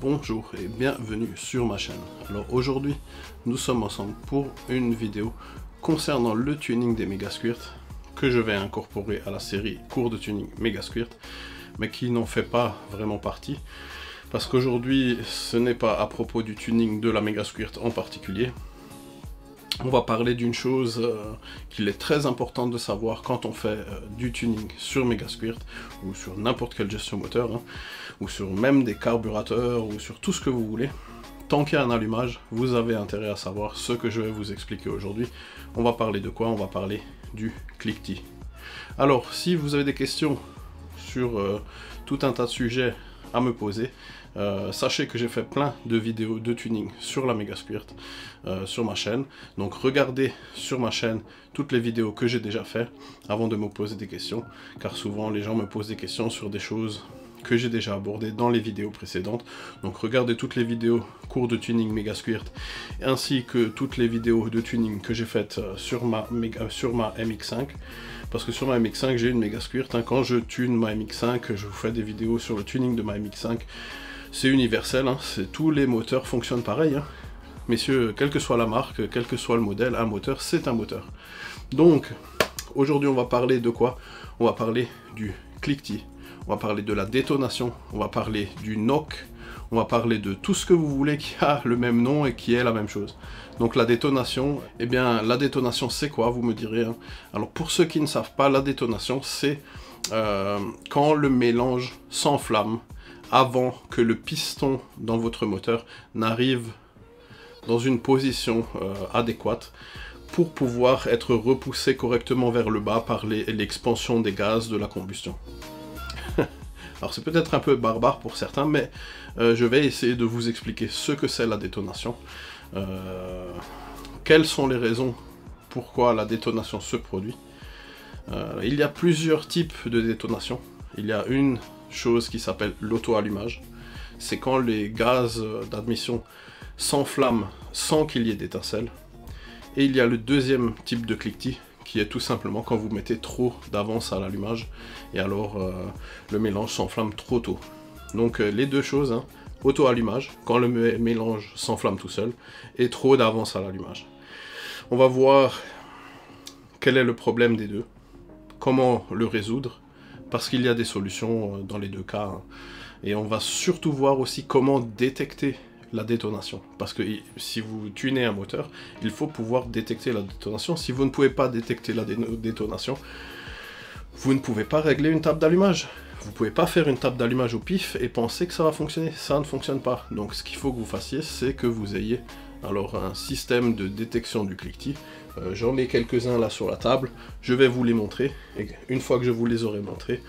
Bonjour et bienvenue sur ma chaîne. Alors aujourd'hui, nous sommes ensemble pour une vidéo concernant le tuning des Megasquirt que je vais incorporer à la série cours de tuning Megasquirt, mais qui n'en fait pas vraiment partie, parce qu'aujourd'hui, ce n'est pas à propos du tuning de la Megasquirt en particulier. On va parler d'une chose qu'il est très important de savoir quand on fait du tuning sur Megasquirt ou sur n'importe quelle gestion moteur, ou sur même des carburateurs ou sur tout ce que vous voulez. Tant qu'il y a un allumage, vous avez intérêt à savoir ce que je vais vous expliquer aujourd'hui. On va parler de quoi? On va parler du cliquetis. Alors, si vous avez des questions sur tout un tas de sujets à me poser, sachez que j'ai fait plein de vidéos de tuning sur la Megasquirt sur ma chaîne. Donc regardez sur ma chaîne toutes les vidéos que j'ai déjà fait avant de me poser des questions, car souvent les gens me posent des questions sur des choses que j'ai déjà abordées dans les vidéos précédentes. Donc regardez toutes les vidéos cours de tuning Megasquirt ainsi que toutes les vidéos de tuning que j'ai faites sur ma MX5. Parce que sur ma MX5 j'ai une Megasquirt, quand je tune ma MX5, je vous fais des vidéos sur le tuning de ma MX5. C'est universel, tous les moteurs fonctionnent pareil. Messieurs, quelle que soit la marque, quel que soit le modèle, un moteur, c'est un moteur. Donc, aujourd'hui, on va parler de quoi? On va parler du cliquetis, on va parler de la détonation, on va parler du knock, on va parler de tout ce que vous voulez qui a le même nom et qui est la même chose. Donc la détonation, eh bien, la détonation, c'est quoi, vous me direz. Alors, pour ceux qui ne savent pas, la détonation, c'est quand le mélange s'enflamme avant que le piston dans votre moteur n'arrive dans une position adéquate pour pouvoir être repoussé correctement vers le bas par l'expansion des gaz de la combustion. Alors c'est peut-être un peu barbare pour certains, mais je vais essayer de vous expliquer ce que c'est la détonation, quelles sont les raisons pourquoi la détonation se produit. Il y a plusieurs types de détonation. Il y a une chose qui s'appelle l'auto-allumage. C'est quand les gaz d'admission s'enflamment sans qu'il y ait d'étincelles. Et il y a le deuxième type de cliquetis, qui est tout simplement quand vous mettez trop d'avance à l'allumage, et alors le mélange s'enflamme trop tôt. Donc les deux choses, auto-allumage, quand le mélange s'enflamme tout seul, et trop d'avance à l'allumage. On va voir quel est le problème des deux, comment le résoudre, parce qu'il y a des solutions dans les deux cas, et on va surtout voir aussi comment détecter la détonation, parce que si vous tunez un moteur, il faut pouvoir détecter la détonation. Si vous ne pouvez pas détecter la détonation, vous ne pouvez pas régler une table d'allumage. Vous ne pouvez pas faire une table d'allumage au pif et penser que ça va fonctionner, ça ne fonctionne pas. Donc ce qu'il faut que vous fassiez, c'est que vous ayez alors un système de détection du cliquetis. J'en ai quelques-uns là sur la table, je vais vous les montrer, et une fois que je vous les aurai montrés,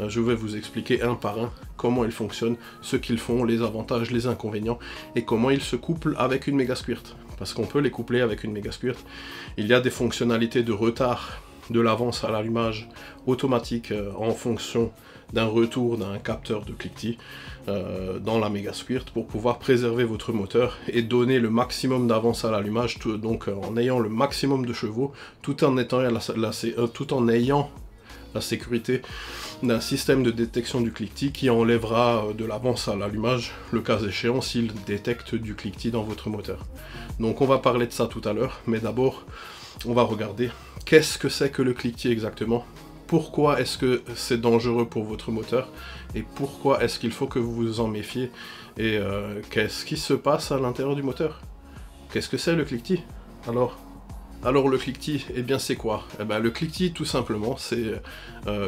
je vais vous expliquer un par un comment ils fonctionnent, ce qu'ils font, les avantages, les inconvénients, et comment ils se couplent avec une Megasquirt. Parce qu'on peut les coupler avec une Megasquirt. Il y a des fonctionnalités de retard de l'avance à l'allumage automatique en fonction d'un retour d'un capteur de cliquetis dans la Megasquirt pour pouvoir préserver votre moteur et donner le maximum d'avance à l'allumage, donc en ayant le maximum de chevaux, tout en ayant la sécurité d'un système de détection du cliquetis qui enlèvera de l'avance à l'allumage, le cas échéant, s'il détecte du cliquetis dans votre moteur. Donc on va parler de ça tout à l'heure, mais d'abord on va regarder qu'est-ce que c'est que le cliquetis exactement, pourquoi est-ce que c'est dangereux pour votre moteur, et pourquoi est-ce qu'il faut que vous vous en méfiez, et qu'est-ce qui se passe à l'intérieur du moteur. Qu'est-ce que c'est le cliquetis? Alors le cliquetis, eh bien c'est quoi? Eh bien, le cliquetis, tout simplement, c'est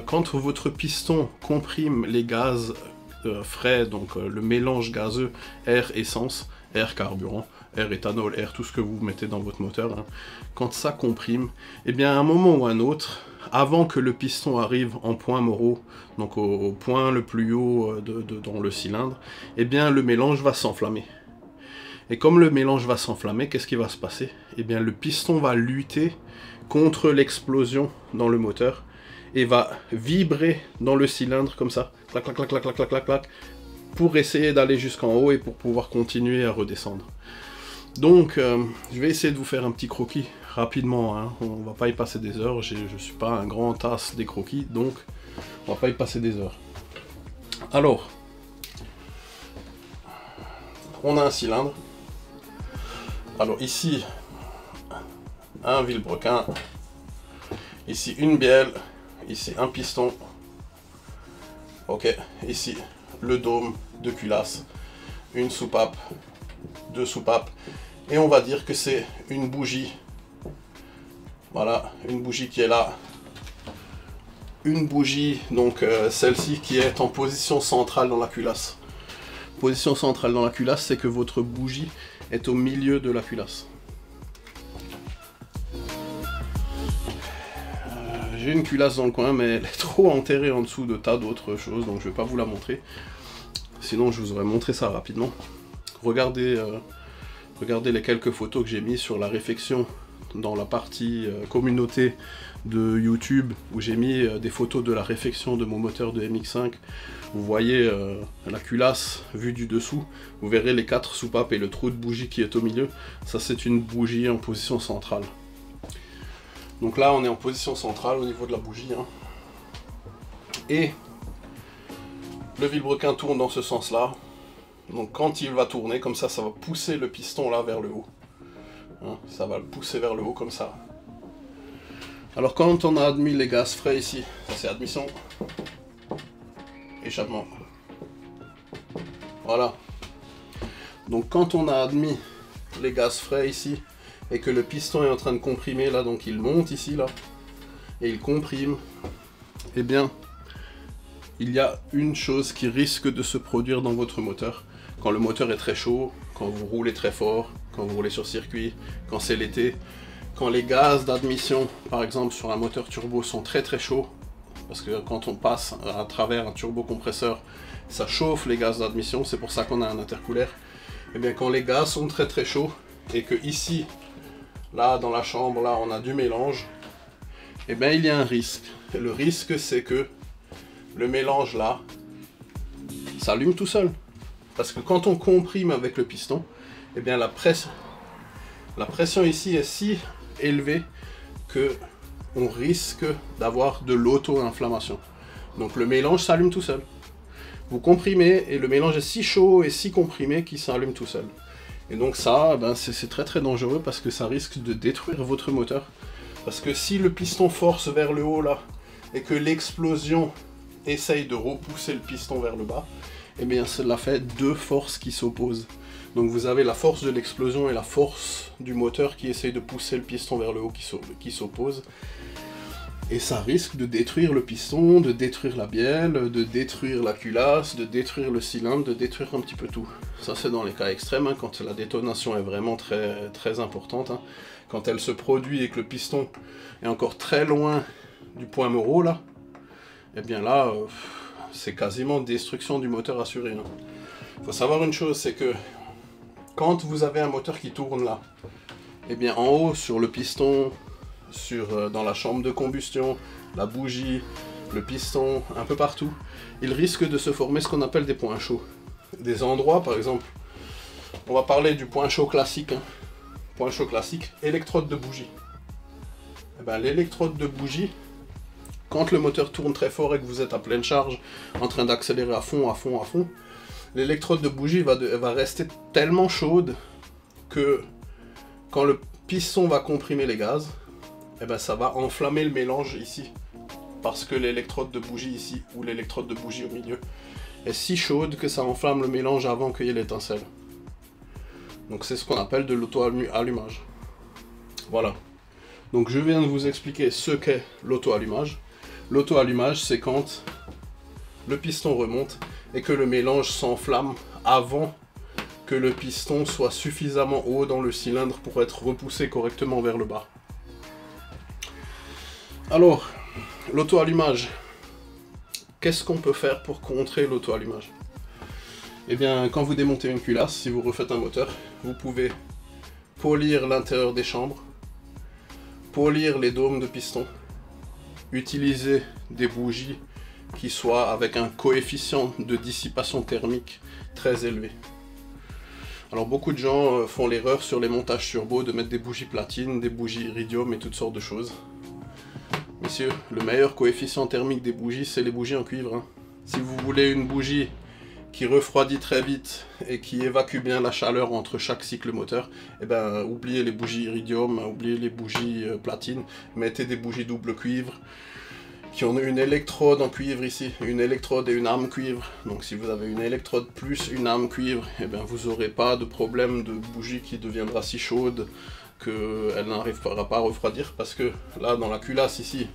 quand votre piston comprime les gaz frais, donc le mélange gazeux air-essence, air-carburant, air-éthanol, air, tout ce que vous mettez dans votre moteur, quand ça comprime, eh bien à un moment ou à un autre, avant que le piston arrive en point moraux, donc au point le plus haut dans le cylindre, eh bien le mélange va s'enflammer. Et comme le mélange va s'enflammer, qu'est-ce qui va se passer? Eh bien le piston va lutter contre l'explosion dans le moteur et va vibrer dans le cylindre comme ça, clac clac clac clac clac clac clac clac, pour essayer d'aller jusqu'en haut et pour pouvoir continuer à redescendre. Donc je vais essayer de vous faire un petit croquis rapidement, on va pas y passer des heures, je suis pas un grand tasse des croquis, donc on va pas y passer des heures. Alors, on a un cylindre. Alors ici, un vilebrequin. Ici, une bielle. Ici, un piston. Ok, ici, le dôme de culasse. Une soupape. Deux soupapes. Et on va dire que c'est une bougie. Voilà, une bougie qui est là. Une bougie, donc celle-ci qui est en position centrale dans la culasse. Position centrale dans la culasse, c'est que votre bougie est au milieu de la culasse. J'ai une culasse dans le coin, mais elle est trop enterrée en dessous de tas d'autres choses, donc je vais pas vous la montrer. Sinon, je vous aurais montré ça rapidement. Regardez, regardez les quelques photos que j'ai mises sur la réfection dans la partie communauté de YouTube, où j'ai mis des photos de la réfection de mon moteur de MX5. Vous voyez la culasse vue du dessous, vous verrez les 4 soupapes et le trou de bougie qui est au milieu. Ça, c'est une bougie en position centrale. Donc là, on est en position centrale au niveau de la bougie, hein. Et le vilebrequin tourne dans ce sens-là. Donc quand il va tourner, comme ça va pousser le piston là vers le haut. Hein, ça va le pousser vers le haut comme ça. Alors quand on a admis les gaz frais ici, ça c'est admission, échappement. Voilà. Donc quand on a admis les gaz frais ici, et que le piston est en train de comprimer là, donc il monte ici là, et il comprime, eh bien, il y a une chose qui risque de se produire dans votre moteur. Quand le moteur est très chaud, quand vous roulez très fort, quand vous roulez sur circuit, quand c'est l'été, quand les gaz d'admission, par exemple sur un moteur turbo, sont très très chauds, parce que quand on passe à travers un turbocompresseur, ça chauffe les gaz d'admission, c'est pour ça qu'on a un intercooler. Et bien quand les gaz sont très très chauds, et que ici, là dans la chambre, là on a du mélange, et bien il y a un risque. Et le risque c'est que le mélange là s'allume tout seul. Parce que quand on comprime avec le piston, eh bien la pression ici est si élevée que on risque d'avoir de l'auto-inflammation. Donc le mélange s'allume tout seul. Vous comprimez et le mélange est si chaud et si comprimé qu'il s'allume tout seul. Et donc ça, ben c'est très très dangereux parce que ça risque de détruire votre moteur. Parce que si le piston force vers le haut là, et que l'explosion essaye de repousser le piston vers le bas, eh bien cela fait deux forces qui s'opposent. Donc vous avez la force de l'explosion et la force du moteur qui essaye de pousser le piston vers le haut qui s'opposent. Et ça risque de détruire le piston, de détruire la bielle, de détruire la culasse, de détruire le cylindre, de détruire un petit peu tout. Ça c'est dans les cas extrêmes, hein, quand la détonation est vraiment très, très importante. Hein. Quand elle se produit et que le piston est encore très loin du point Moreau là, eh bien là, c'est quasiment destruction du moteur assurée. Hein. Faut savoir une chose, c'est que quand vous avez un moteur qui tourne là, eh bien en haut sur le piston, dans la chambre de combustion, la bougie, le piston, un peu partout, il risque de se former ce qu'on appelle des points chauds. Des endroits, par exemple, on va parler du point chaud classique. Hein. Point chaud classique, électrode de bougie. Eh bien, l'électrode de bougie, quand le moteur tourne très fort et que vous êtes à pleine charge, en train d'accélérer à fond, l'électrode de bougie va rester tellement chaude que quand le piston va comprimer les gaz, eh ben ça va enflammer le mélange ici. Parce que l'électrode de bougie ici, ou l'électrode de bougie au milieu, est si chaude que ça enflamme le mélange avant qu'il y ait l'étincelle. Donc c'est ce qu'on appelle de l'auto-allumage. Voilà. Donc je viens de vous expliquer ce qu'est l'auto-allumage. L'auto-allumage, c'est quand le piston remonte et que le mélange s'enflamme avant que le piston soit suffisamment haut dans le cylindre pour être repoussé correctement vers le bas. Alors, l'auto-allumage, qu'est-ce qu'on peut faire pour contrer l'auto-allumage? Eh bien, quand vous démontez une culasse, si vous refaites un moteur, vous pouvez polir l'intérieur des chambres, polir les dômes de piston, utiliser des bougies qui soient avec un coefficient de dissipation thermique très élevé. Alors beaucoup de gens font l'erreur sur les montages turbo de mettre des bougies platine, des bougies iridium et toutes sortes de choses. Messieurs, le meilleur coefficient thermique des bougies, c'est les bougies en cuivre. Hein. Si vous voulez une bougie qui refroidit très vite et qui évacue bien la chaleur entre chaque cycle moteur, eh ben, oubliez les bougies iridium, oubliez les bougies platine, mettez des bougies double cuivre qui ont une électrode en cuivre ici, une électrode et une arme cuivre. Donc si vous avez une électrode plus une arme cuivre, eh ben, vous n'aurez pas de problème de bougie qui deviendra si chaude qu'elle n'arrivera pas à refroidir, parce que là dans la culasse ici,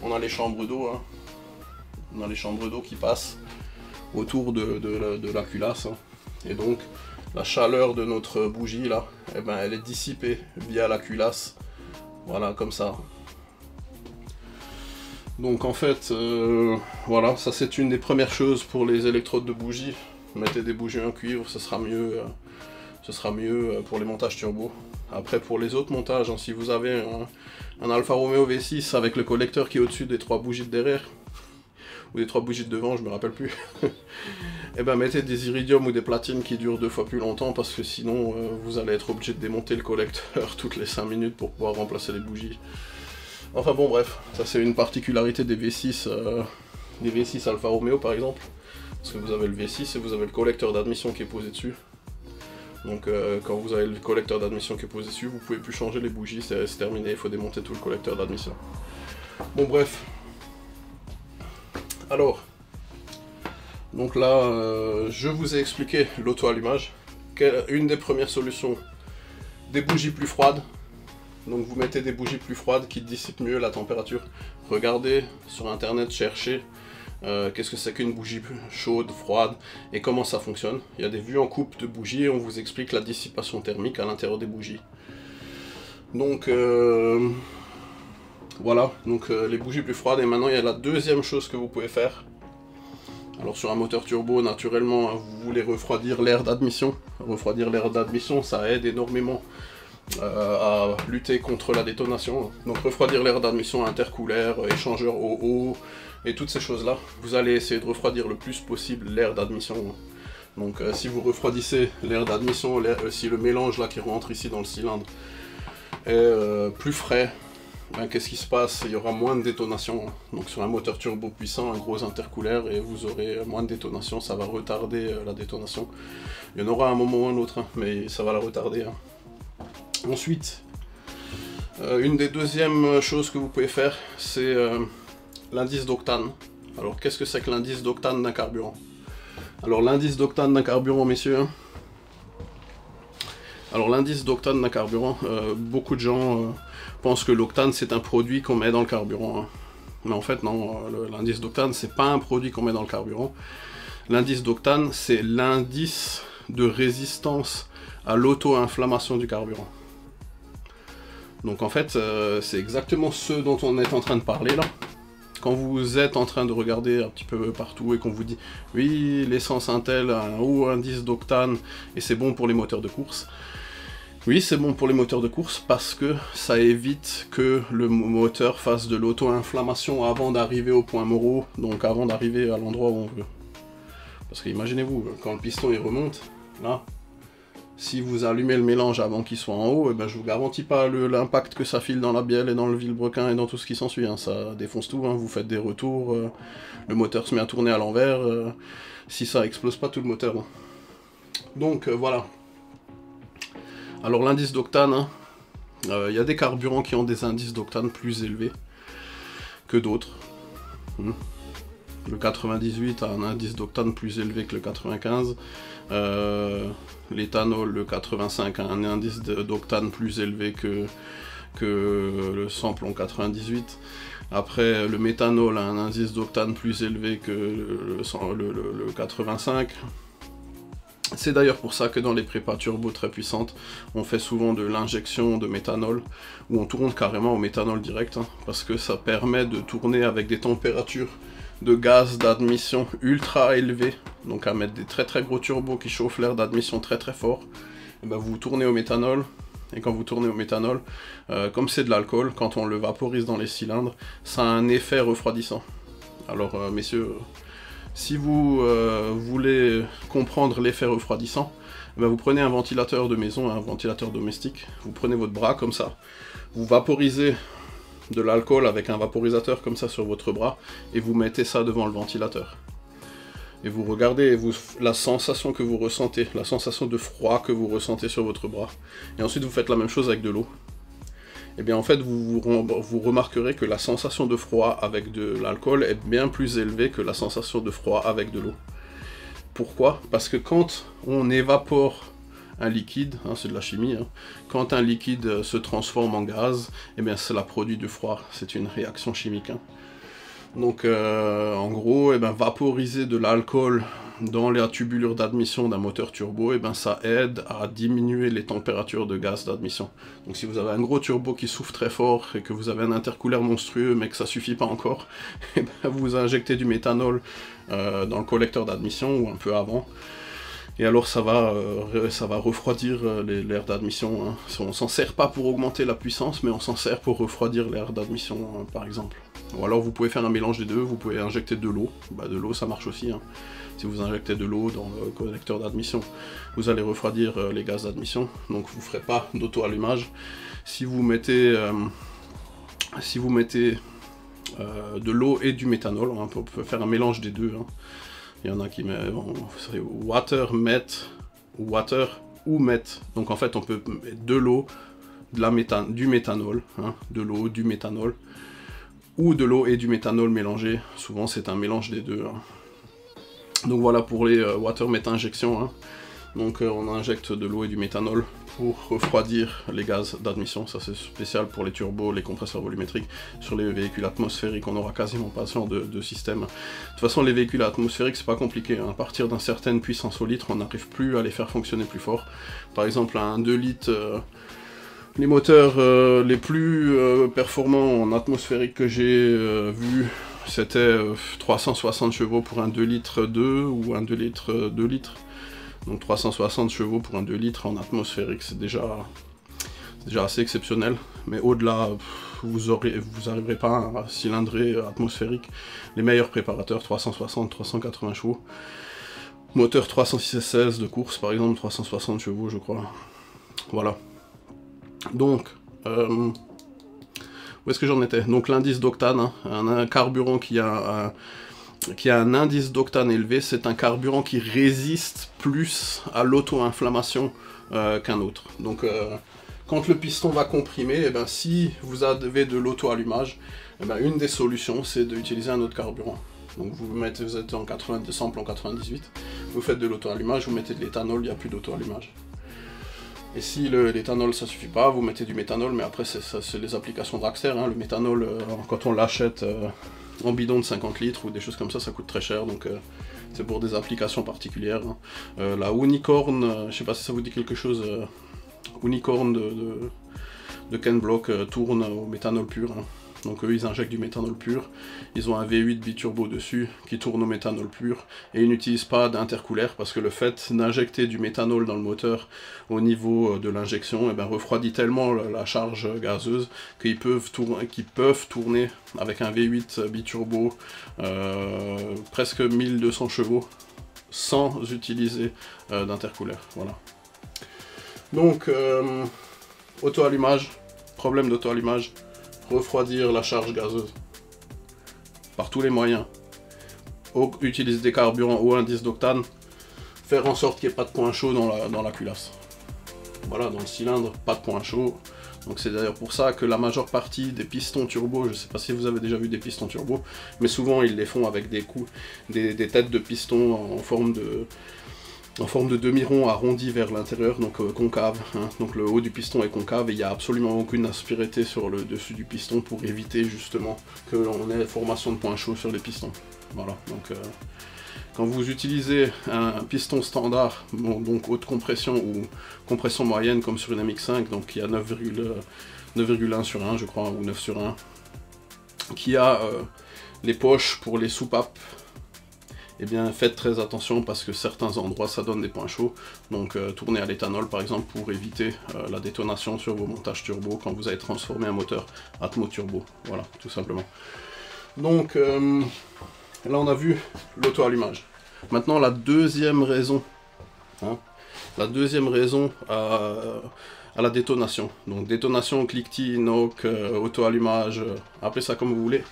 on a les chambres d'eau, hein. On a les chambres d'eau qui passent autour de la culasse, hein. Et donc la chaleur de notre bougie là, eh ben, elle est dissipée via la culasse, voilà, comme ça. Donc en fait, voilà, ça c'est une des premières choses pour les électrodes de bougies. Mettez des bougies en cuivre, ce sera mieux pour les montages turbo. Après pour les autres montages, hein, si vous avez un Alfa Romeo V6 avec le collecteur qui est au-dessus des 3 bougies de derrière, ou des 3 bougies de devant, je me rappelle plus, et ben mettez des iridium ou des platines qui durent 2 fois plus longtemps, parce que sinon vous allez être obligé de démonter le collecteur toutes les 5 minutes pour pouvoir remplacer les bougies. Enfin bon, bref, ça c'est une particularité des V6 Alfa Romeo par exemple, parce que vous avez le V6 et vous avez le collecteur d'admission qui est posé dessus. Donc quand vous avez le collecteur d'admission qui est posé dessus, vous pouvez plus changer les bougies, c'est terminé, il faut démonter tout le collecteur d'admission. Bon bref. Alors, donc là, je vous ai expliqué l'auto-allumage. Une des premières solutions, des bougies plus froides. Donc vous mettez des bougies plus froides qui dissipent mieux la température. Regardez sur internet, cherchez qu'est-ce que c'est qu'une bougie chaude, froide et comment ça fonctionne. Il y a des vues en coupe de bougies et on vous explique la dissipation thermique à l'intérieur des bougies. Donc voilà, donc les bougies plus froides. Et maintenant il y a la deuxième chose que vous pouvez faire. Alors sur un moteur turbo, naturellement, vous voulez refroidir l'air d'admission. Refroidir l'air d'admission, ça aide énormément à lutter contre la détonation. Donc refroidir l'air d'admission, intercooleur, échangeur eau et toutes ces choses là, vous allez essayer de refroidir le plus possible l'air d'admission. Donc si vous refroidissez l'air d'admission, si le mélange là qui rentre ici dans le cylindre est plus frais, ben, qu'est-ce qui se passe? Il y aura moins de détonation. Donc sur un moteur turbo puissant, un gros intercooleur, et vous aurez moins de détonation, ça va retarder la détonation. Il y en aura un moment ou un autre, hein, mais ça va la retarder, hein. Ensuite, une des deuxièmes choses que vous pouvez faire, c'est l'indice d'octane. Alors, qu'est-ce que c'est que l'indice d'octane d'un carburant? Alors, l'indice d'octane d'un carburant, messieurs. Alors, l'indice d'octane d'un carburant, beaucoup de gens pensent que l'octane, c'est un produit qu'on met dans le carburant, hein. Mais en fait, non, l'indice d'octane, c'est pas un produit qu'on met dans le carburant. L'indice d'octane, c'est l'indice de résistance à l'auto-inflammation du carburant. Donc en fait, c'est exactement ce dont on est en train de parler là. Quand vous êtes en train de regarder un petit peu partout et qu'on vous dit « Oui, l'essence Intel a un haut indice d'octane et c'est bon pour les moteurs de course ». Oui, c'est bon pour les moteurs de course parce que ça évite que le moteur fasse de l'auto-inflammation avant d'arriver au point moraux, donc avant d'arriver à l'endroit où on veut. Parce que imaginez-vous, quand le piston il remonte, là, si vous allumez le mélange avant qu'il soit en haut, eh ben, je vous garantis pas l'impact que ça file dans la bielle et dans le vilebrequin et dans tout ce qui s'ensuit, hein. Ça défonce tout, hein. Vous faites des retours, le moteur se met à tourner à l'envers, si ça explose pas tout le moteur, hein. Donc voilà. Alors l'indice d'octane, hein, y a des carburants qui ont des indices d'octane plus élevés que d'autres. Le 98 a un indice d'octane plus élevé que le 95. L'éthanol, le 85, a un indice d'octane plus élevé que le samplon 98. Après, le méthanol a un indice d'octane plus élevé que le 85. C'est d'ailleurs pour ça que dans les prépas turbo très puissantes, on fait souvent de l'injection de méthanol, où on tourne carrément au méthanol direct, hein, parce que ça permet de tourner avec des températures de gaz d'admission ultra élevées, donc à mettre des très gros turbos qui chauffent l'air d'admission très fort, et ben vous tournez au méthanol, et quand vous tournez au méthanol, comme c'est de l'alcool, quand on le vaporise dans les cylindres, ça a un effet refroidissant. Alors messieurs, si vous voulez comprendre l'effet refroidissant, ben vous prenez un ventilateur de maison, un ventilateur domestique, vous prenez votre bras comme ça, vous vaporisez de l'alcool avec un vaporisateur comme ça sur votre bras, et vous mettez ça devant le ventilateur. et vous regardez la sensation que vous ressentez, la sensation de froid que vous ressentez sur votre bras, et ensuite vous faites la même chose avec de l'eau, et bien en fait vous remarquerez que la sensation de froid avec de l'alcool est bien plus élevée que la sensation de froid avec de l'eau. Pourquoi? Parce que quand on évapore un liquide, hein, c'est de la chimie, hein, quand un liquide se transforme en gaz, et bien cela produit du froid, c'est une réaction chimique. Hein. Donc en gros, vaporiser de l'alcool dans la tubulure d'admission d'un moteur turbo, ça aide à diminuer les températures de gaz d'admission. Donc si vous avez un gros turbo qui souffle très fort et que vous avez un intercooleur monstrueux mais que ça suffit pas encore, vous injectez du méthanol dans le collecteur d'admission ou un peu avant. Et alors ça va refroidir l'air d'admission. Hein. On s'en sert pas pour augmenter la puissance, mais on s'en sert pour refroidir l'air d'admission, par exemple. Ou alors vous pouvez faire un mélange des deux, vous pouvez injecter de l'eau. De l'eau ça marche aussi. Hein. Si vous injectez de l'eau dans le collecteur d'admission, vous allez refroidir les gaz d'admission. Donc vous ne ferez pas d'auto-allumage. Si vous mettez de l'eau et du méthanol, hein, on peut faire un mélange des deux. Hein. Il y en a qui mettent water, met, water ou met. Donc en fait on peut mettre de l'eau, du méthanol, hein, de l'eau, du méthanol, ou de l'eau et du méthanol mélangés. Souvent c'est un mélange des deux. Hein. Donc voilà pour les water met injection. Hein. Donc on injecte de l'eau et du méthanol pour refroidir les gaz d'admission. Ça c'est spécial pour les turbos, les compresseurs volumétriques. Sur les véhicules atmosphériques, on n'aura quasiment pas ce genre de système. De toute façon, les véhicules atmosphériques, c'est pas compliqué. Hein. À partir d'une certaine puissance au litre, on n'arrive plus à les faire fonctionner plus fort. Par exemple, un 2 litres... les moteurs les plus performants en atmosphérique que j'ai vu, c'était 360 chevaux pour un 2 litres 2 ou un 2 litres 2 litres. Donc 360 chevaux pour un 2 litres en atmosphérique, c'est déjà assez exceptionnel. Mais au-delà, vous n'arriverez pas à cylindrer atmosphérique. Les meilleurs préparateurs, 360, 380 chevaux. Moteur 306 de course, par exemple, 360 chevaux, je crois. Voilà. Donc, où est-ce que j'en étais? Donc l'indice d'octane, hein, un carburant qui a un indice d'octane élevé, c'est un carburant qui résiste plus à l'auto-inflammation qu'un autre. Donc quand le piston va comprimer, si vous avez de l'auto-allumage, une des solutions c'est d'utiliser un autre carburant. Donc vous êtes en 92 sample en 98, vous faites de l'auto-allumage, vous mettez de l'éthanol, il n'y a plus d'auto-allumage. Et si l'éthanol ça suffit pas, vous mettez du méthanol, mais après c'est les applications Draxter, hein. Le méthanol, quand on l'achète en bidon de 50 litres ou des choses comme ça coûte très cher, donc c'est pour des applications particulières. Hein. La Unicorn, je sais pas si ça vous dit quelque chose, Unicorn de Ken Block tourne au méthanol pur. Hein. Donc eux ils injectent du méthanol pur, ils ont un V8 biturbo dessus qui tourne au méthanol pur, et ils n'utilisent pas d'intercooleur parce que le fait d'injecter du méthanol dans le moteur au niveau de l'injection refroidit tellement la charge gazeuse qu'ils peuvent tourner avec un V8 biturbo presque 1200 chevaux sans utiliser d'intercooleur. Voilà. Donc auto-allumage, problème d'auto-allumage, refroidir la charge gazeuse par tous les moyens, utiliser des carburants haut indice d'octane, faire en sorte qu'il n'y ait pas de point chaud dans la culasse. Voilà, dans le cylindre, pas de point chaud. Donc c'est d'ailleurs pour ça que la majeure partie des pistons turbo, je ne sais pas si vous avez déjà vu des pistons turbo, mais souvent ils les font avec des têtes de piston en forme de demi-rond arrondi vers l'intérieur, donc concave. Hein. Donc le haut du piston est concave et il n'y a absolument aucune aspérité sur le dessus du piston pour éviter justement que l'on ait formation de points chauds sur les pistons. Voilà, donc quand vous utilisez un piston standard, bon, donc haute compression ou compression moyenne comme sur une MX5, donc il y a 9,1 sur 1 je crois, ou 9 sur 1, qui a les poches pour les soupapes, eh bien faites très attention parce que certains endroits ça donne des points chauds, donc tournez à l'éthanol par exemple pour éviter la détonation sur vos montages turbo quand vous avez transformé un moteur Atmo turbo, voilà, tout simplement. Donc là on a vu l'auto-allumage. Maintenant la deuxième raison, hein, à la détonation, donc détonation, cliquetis, knock, auto-allumage, appelez ça comme vous voulez.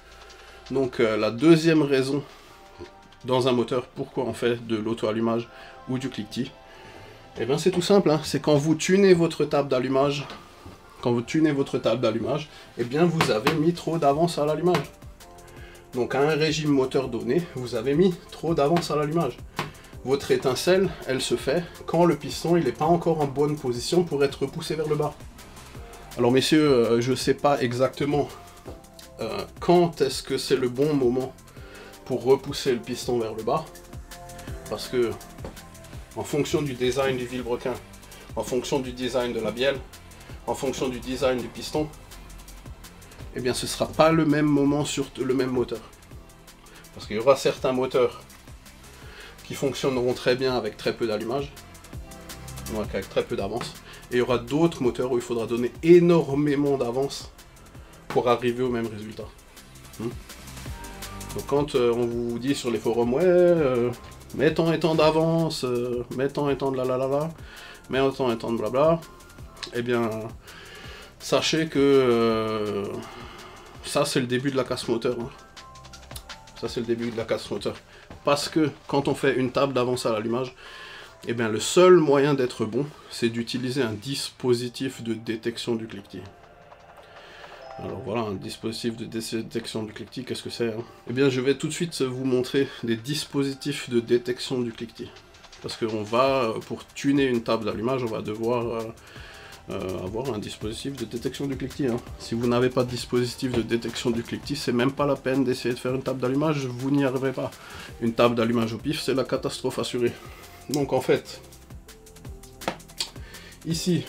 Donc la deuxième raison dans un moteur, pourquoi on fait de l'auto-allumage ou du cliquetis? Eh bien c'est tout simple, hein. C'est quand vous tunez votre table d'allumage, eh bien vous avez mis trop d'avance à l'allumage. Donc à un régime moteur donné, vous avez mis trop d'avance à l'allumage. Votre étincelle, elle se fait quand le piston il n'est pas encore en bonne position pour être repoussé vers le bas. Alors messieurs, je ne sais pas exactement quand est-ce que c'est le bon moment pour repousser le piston vers le bas, parce que en fonction du design du vilebrequin, en fonction du design de la bielle, en fonction du design du piston, eh bien ce ne sera pas le même moment sur le même moteur. Parce qu'il y aura certains moteurs qui fonctionneront très bien avec très peu d'allumage, donc avec très peu d'avance, et il y aura d'autres moteurs où il faudra donner énormément d'avance pour arriver au même résultat. Donc quand on vous dit sur les forums, ouais, mets tant et tant d'avance, mets tant et tant de la, mets tant et tant de blabla, eh bien, sachez que ça c'est le début de la casse moteur. Hein. Ça c'est le début de la casse moteur. Parce que quand on fait une table d'avance à l'allumage, eh bien le seul moyen d'être bon, c'est d'utiliser un dispositif de détection du cliquetis. Alors voilà, un dispositif de détection du cliquetis, qu'est-ce que c'est hein? Eh bien je vais tout de suite vous montrer des dispositifs de détection du cliquetis. Parce qu'on va, pour tuner une table d'allumage, on va devoir avoir un dispositif de détection du cliquetis. Hein. Si vous n'avez pas de dispositif de détection du cliquetis, c'est même pas la peine d'essayer de faire une table d'allumage, vous n'y arriverez pas. Une table d'allumage au pif, c'est la catastrophe assurée. Donc en fait, ici,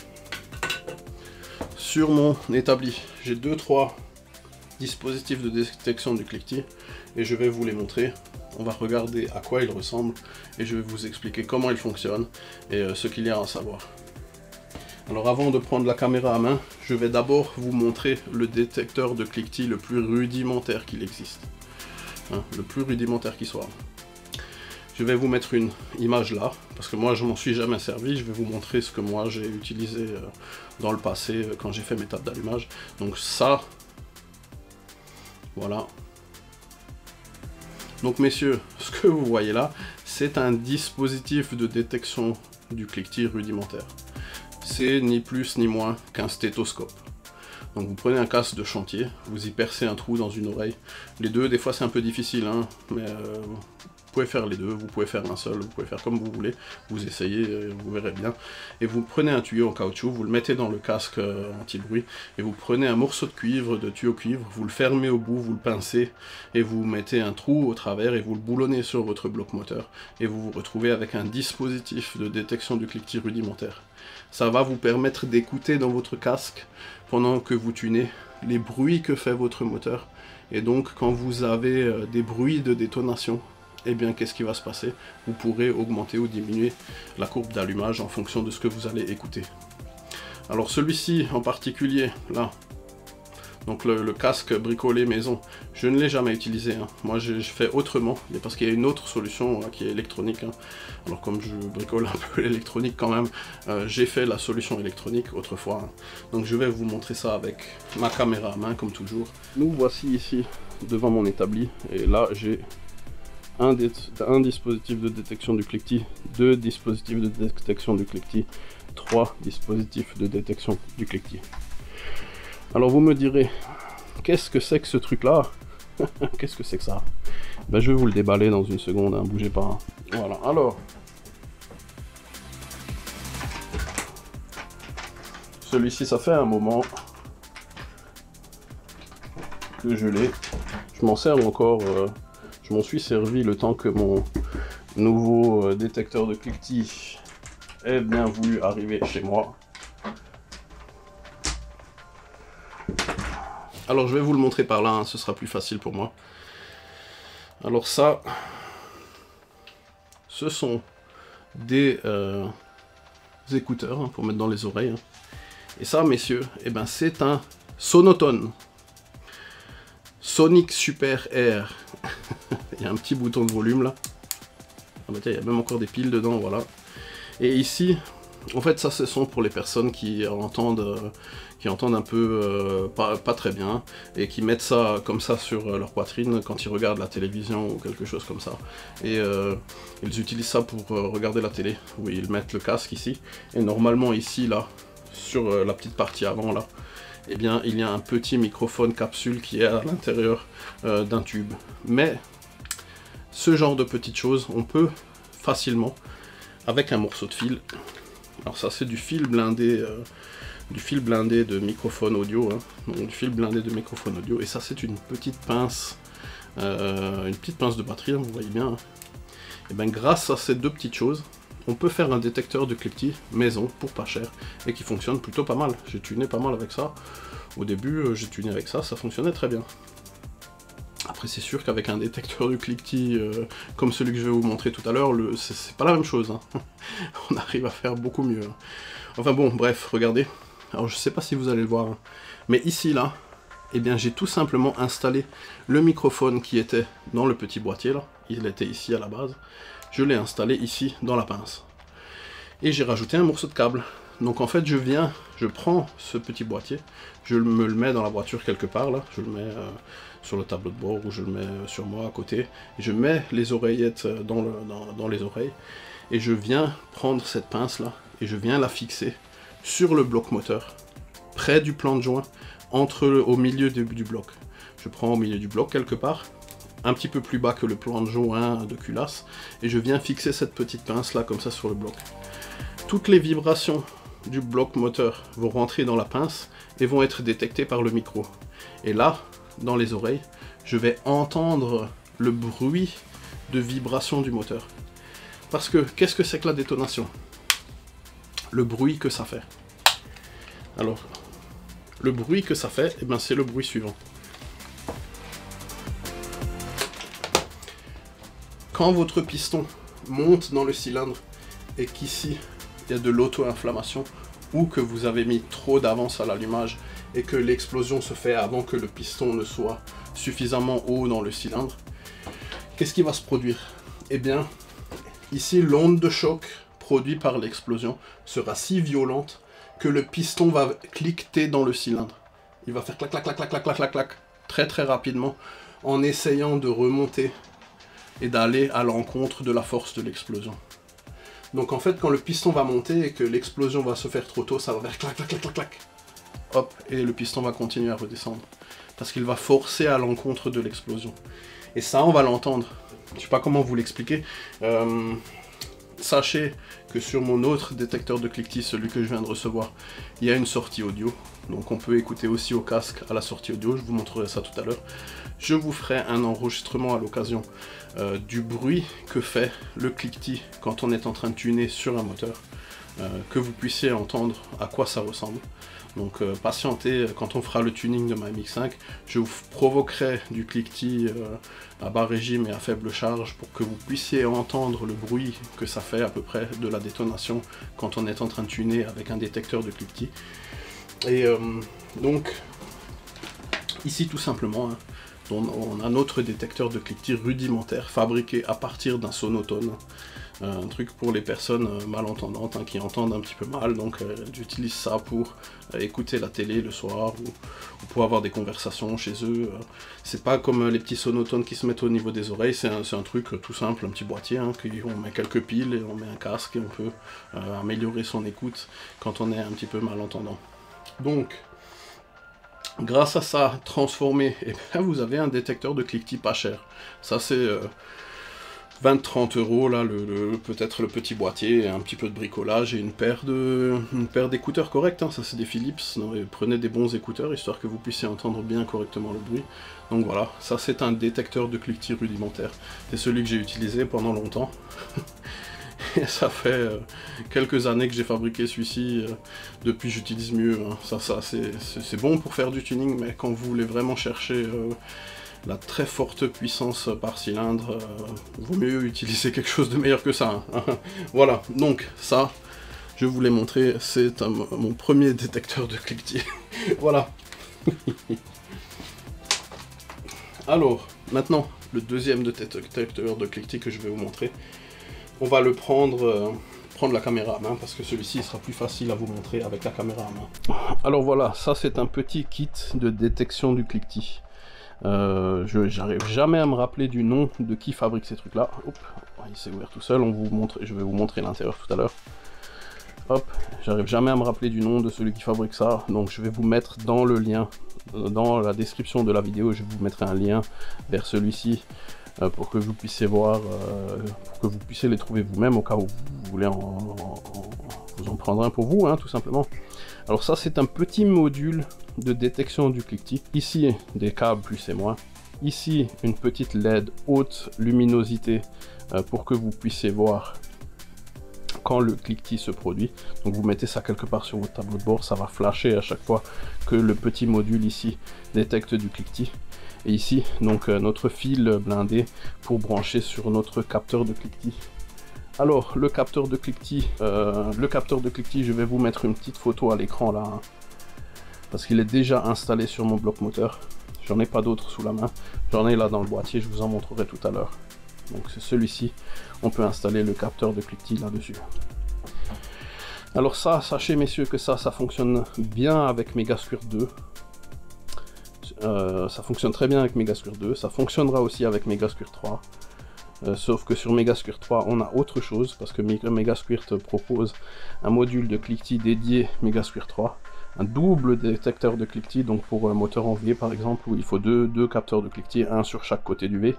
sur mon établi, j'ai 2-3 dispositifs de détection du cliquetis et je vais vous les montrer. On va regarder à quoi ils ressemblent et je vais vous expliquer comment ils fonctionnent et ce qu'il y a à savoir. Alors avant de prendre la caméra à main, je vais d'abord vous montrer le détecteur de cliquetis le plus rudimentaire qu'il existe. Hein, le plus rudimentaire qui soit. Je vais vous mettre une image là, parce que moi je m'en suis jamais servi, je vais vous montrer ce que moi j'ai utilisé dans le passé quand j'ai fait mes tables d'allumage. Donc ça, voilà. Donc messieurs, ce que vous voyez là, c'est un dispositif de détection du cliquetis rudimentaire. C'est ni plus ni moins qu'un stéthoscope. Donc vous prenez un casque de chantier, vous y percez un trou dans une oreille. Les deux, des fois c'est un peu difficile, hein, mais vous pouvez faire les deux, vous pouvez faire un seul, vous pouvez faire comme vous voulez, vous essayez, vous verrez bien. Et vous prenez un tuyau en caoutchouc, vous le mettez dans le casque anti-bruit, et vous prenez un morceau de cuivre, de tuyau cuivre, vous le fermez au bout, vous le pincez, et vous mettez un trou au travers, et vous le boulonnez sur votre bloc moteur, et vous vous retrouvez avec un dispositif de détection du cliquetis rudimentaire. Ça va vous permettre d'écouter dans votre casque, pendant que vous tunez, les bruits que fait votre moteur, et donc quand vous avez des bruits de détonation, eh bien qu'est-ce qui va se passer? Vous pourrez augmenter ou diminuer la courbe d'allumage en fonction de ce que vous allez écouter. Alors celui-ci en particulier, là, donc le casque bricolé maison, je ne l'ai jamais utilisé. Hein. Moi je fais autrement, parce qu'il y a une autre solution là, qui est électronique. Hein. Alors comme je bricole un peu l'électronique quand même, j'ai fait la solution électronique autrefois. Hein. Donc je vais vous montrer ça avec ma caméra à main comme toujours. Nous voici ici devant mon établi, et là j'ai un dispositif de détection du cliquetis, 2 dispositifs de détection du cliquetis, 3 dispositifs de détection du cliquetis. Alors vous me direz, qu'est-ce que c'est que ce truc là? Qu'est-ce que c'est que ça? Ben, je vais vous le déballer dans une seconde, hein, bougez pas. Hein. Voilà, alors. Celui-ci, ça fait un moment que je l'ai. Je m'en sers encore. Je m'en suis servi le temps que mon nouveau détecteur de cliquetis ait bien voulu arriver chez moi. Alors je vais vous le montrer par là, hein, ce sera plus facile pour moi. Alors ça, ce sont des écouteurs hein, pour mettre dans les oreilles. Hein. Et ça, messieurs, eh ben, c'est un Sonotone. Sonic Super Air. Il y a un petit bouton de volume là. Ah bah tiens, il y a même encore des piles dedans, voilà. Et ici, En fait, ça, ce sont pour les personnes qui entendent un peu pas très bien, et qui mettent ça comme ça sur leur poitrine quand ils regardent la télévision ou quelque chose comme ça. Et ils utilisent ça pour regarder la télé, où ils mettent le casque ici, et normalement ici, là, sur la petite partie avant, là, eh bien, il y a un petit microphone capsule qui est à l'intérieur d'un tube. Mais ce genre de petites choses, on peut facilement, avec un morceau de fil, alors ça c'est du fil blindé de microphone audio, hein, donc du fil blindé de microphone audio, et ça c'est une petite pince de batterie, hein, vous voyez bien. Hein. Et bien grâce à ces deux petites choses, on peut faire un détecteur de cliquetis maison pour pas cher, et qui fonctionne plutôt pas mal. J'ai tuné pas mal avec ça. Au début, j'ai tuné avec ça, ça fonctionnait très bien. Après, c'est sûr qu'avec un détecteur de cliquetis comme celui que je vais vous montrer tout à l'heure, c'est pas la même chose. Hein. On arrive à faire beaucoup mieux. Hein. Enfin bon, bref, regardez. Alors, je sais pas si vous allez le voir, hein, mais ici, là, eh bien, j'ai tout simplement installé le microphone qui était dans le petit boîtier, là. Il était ici à la base. Je l'ai installé ici dans la pince. Et j'ai rajouté un morceau de câble. Donc en fait je prends ce petit boîtier, je me le mets dans la voiture quelque part là, je le mets sur le tableau de bord ou je le mets sur moi à côté. Et je mets les oreillettes dans les oreilles et je viens prendre cette pince là et je viens la fixer sur le bloc moteur, près du plan de joint, au milieu du bloc. Je prends au milieu du bloc quelque part, un petit peu plus bas que le plan de joint de culasse, et je viens fixer cette petite pince là comme ça sur le bloc. Toutes les vibrations du bloc moteur vont rentrer dans la pince et vont être détectées par le micro. Et là, dans les oreilles, je vais entendre le bruit de vibration du moteur. Parce que, qu'est-ce que c'est que la détonation? Le bruit que ça fait. Alors, le bruit que ça fait, eh ben, c'est le bruit suivant. Quand votre piston monte dans le cylindre et qu'ici il y a de l'auto-inflammation ou que vous avez mis trop d'avance à l'allumage et que l'explosion se fait avant que le piston ne soit suffisamment haut dans le cylindre, qu'est-ce qui va se produire? Eh bien, ici l'onde de choc produite par l'explosion sera si violente que le piston va cliqueter dans le cylindre. Il va faire clac clac clac clac clac clac clac clac très très rapidement en essayant de remonter et d'aller à l'encontre de la force de l'explosion. Donc en fait, quand le piston va monter et que l'explosion va se faire trop tôt, ça va faire clac clac clac clac clac. Hop, et le piston va continuer à redescendre. Parce qu'il va forcer à l'encontre de l'explosion. Et ça, on va l'entendre. Je sais pas comment vous l'expliquer. Sachez que sur mon autre détecteur de cliquetis, celui que je viens de recevoir, il y a une sortie audio. Donc on peut écouter aussi au casque à la sortie audio, je vous montrerai ça tout à l'heure. Je vous ferai un enregistrement à l'occasion du bruit que fait le cliquetis quand on est en train de tuner sur un moteur, que vous puissiez entendre à quoi ça ressemble. Donc patientez, quand on fera le tuning de ma MX5, je vous provoquerai du cliquetis à bas régime et à faible charge pour que vous puissiez entendre le bruit que ça fait à peu près de la détonation quand on est en train de tuner avec un détecteur de cliquetis. Et donc, ici tout simplement, hein, on a notre détecteur de cliquetis rudimentaire fabriqué à partir d'un sonotone. Un truc pour les personnes malentendantes, hein, qui entendent un petit peu mal, donc j'utilise ça pour écouter la télé le soir ou pour avoir des conversations chez eux. C'est pas comme les petits sonotones qui se mettent au niveau des oreilles, c'est un truc tout simple, un petit boîtier, hein, on met quelques piles et on met un casque et on peut améliorer son écoute quand on est un petit peu malentendant. Donc, grâce à ça transformé, eh bien, vous avez un détecteur de cliquetis pas cher. Ça c'est 20-30 € là, peut-être le petit boîtier, un petit peu de bricolage et une paire d'écouteurs corrects, hein. Ça c'est des Philips, non, et prenez des bons écouteurs histoire que vous puissiez entendre bien correctement le bruit. Donc voilà, ça c'est un détecteur de cliquetis rudimentaire. C'est celui que j'ai utilisé pendant longtemps. Et ça fait quelques années que j'ai fabriqué celui-ci, depuis j'utilise mieux, hein. Ça c'est bon pour faire du tuning, mais quand vous voulez vraiment chercher la très forte puissance par cylindre, vaut mieux utiliser quelque chose de meilleur que ça, hein. Voilà, donc ça, je vous l'ai montré, c'est mon premier détecteur de cliquetis. Voilà. Alors, maintenant, le deuxième détecteur de cliquetis que je vais vous montrer, on va le prendre prendre la caméra à main parce que celui-ci sera plus facile à vous montrer avec la caméra à main. Alors voilà, ça c'est un petit kit de détection du cliquetis. J'arrive jamais à me rappeler du nom de qui fabrique ces trucs là. Hop, il s'est ouvert tout seul, je vais vous montrer l'intérieur tout à l'heure. Hop, j'arrive jamais à me rappeler du nom de celui qui fabrique ça, donc je vais vous mettre dans le lien, dans la description de la vidéo, je vous mettrai un lien vers celui-ci pour que vous puissiez voir, pour que vous puissiez les trouver vous-même au cas où vous voulez vous en prendre un pour vous, hein, tout simplement. Alors ça c'est un petit module de détection du cliquetis. Ici des câbles plus et moins. Ici une petite LED haute luminosité pour que vous puissiez voir quand le cliquetis se produit. Donc vous mettez ça quelque part sur votre tableau de bord, ça va flasher à chaque fois que le petit module ici détecte du cliquetis. Et ici donc notre fil blindé pour brancher sur notre capteur de cliquetis. Alors le capteur de cliquetis, je vais vous mettre une petite photo à l'écran là, hein, parce qu'il est déjà installé sur mon bloc moteur. J'en ai pas d'autres sous la main, j'en ai là dans le boîtier, je vous en montrerai tout à l'heure. Donc c'est celui-ci, on peut installer le capteur de cliquetis là-dessus. Alors ça, sachez messieurs que ça fonctionne bien avec Megasquirt 2. Ça fonctionne très bien avec Megasquirt 2, ça fonctionnera aussi avec Megasquirt 3. Sauf que sur Megasquirt 3 on a autre chose, parce que Megasquirt propose un module de cliquetis dédié Megasquirt 3. Un double détecteur de cliquetis, donc pour un moteur en V par exemple, où il faut deux capteurs de cliquetis, un sur chaque côté du V.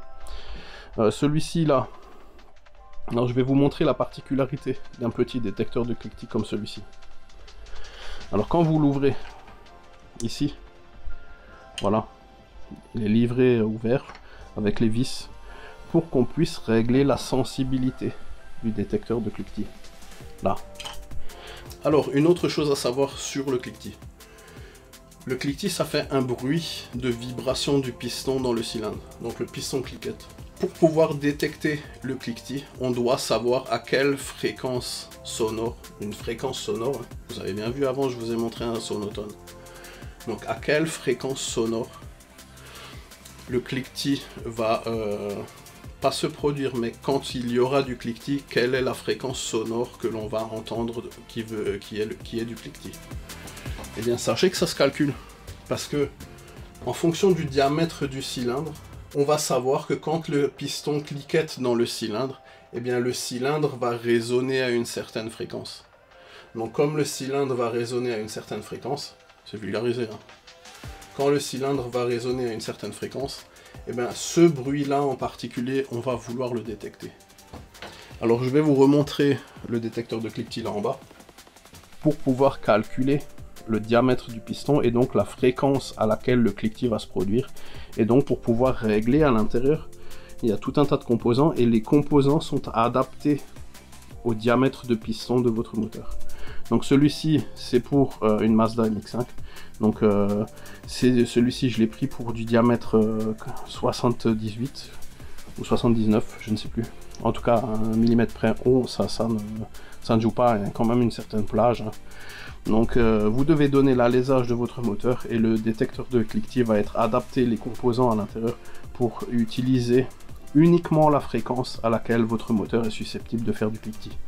Celui-ci là, alors je vais vous montrer la particularité d'un petit détecteur de cliquetis comme celui-ci. Alors quand vous l'ouvrez ici, voilà, il est livré ouvert avec les vis pour qu'on puisse régler la sensibilité du détecteur de cliquetis. Là. Alors une autre chose à savoir sur le cliquetis. Le cliquetis ça fait un bruit de vibration du piston dans le cylindre, donc le piston cliquette. Pour pouvoir détecter le cliquetis, on doit savoir à quelle fréquence sonore, une fréquence sonore, hein. Vous avez bien vu avant, je vous ai montré un sonotone. Donc à quelle fréquence sonore le cliquetis va pas se produire, mais quand il y aura du cliquetis, quelle est la fréquence sonore que l'on va entendre qui est du cliquetis. Eh bien sachez que ça se calcule, parce que en fonction du diamètre du cylindre, on va savoir que quand le piston cliquette dans le cylindre, eh bien le cylindre va résonner à une certaine fréquence. Donc comme le cylindre va résonner à une certaine fréquence, c'est vulgarisé, hein. Quand le cylindre va résonner à une certaine fréquence, eh bien ce bruit-là en particulier, on va vouloir le détecter. Alors je vais vous remontrer le détecteur de cliquetis là en bas, pour pouvoir calculer le diamètre du piston et donc la fréquence à laquelle le cliquetis va se produire. Et donc pour pouvoir régler à l'intérieur, il y a tout un tas de composants et les composants sont adaptés au diamètre de piston de votre moteur. Donc celui-ci c'est pour une Mazda MX-5. Donc celui-ci je l'ai pris pour du diamètre 78 ou 79, je ne sais plus. En tout cas, 1 mm près, ça ne joue pas, il y a quand même une certaine plage, hein. Donc vous devez donner l'alésage de votre moteur et le détecteur de cliquetis va être adapté, les composants à l'intérieur, pour utiliser uniquement la fréquence à laquelle votre moteur est susceptible de faire du cliquetis.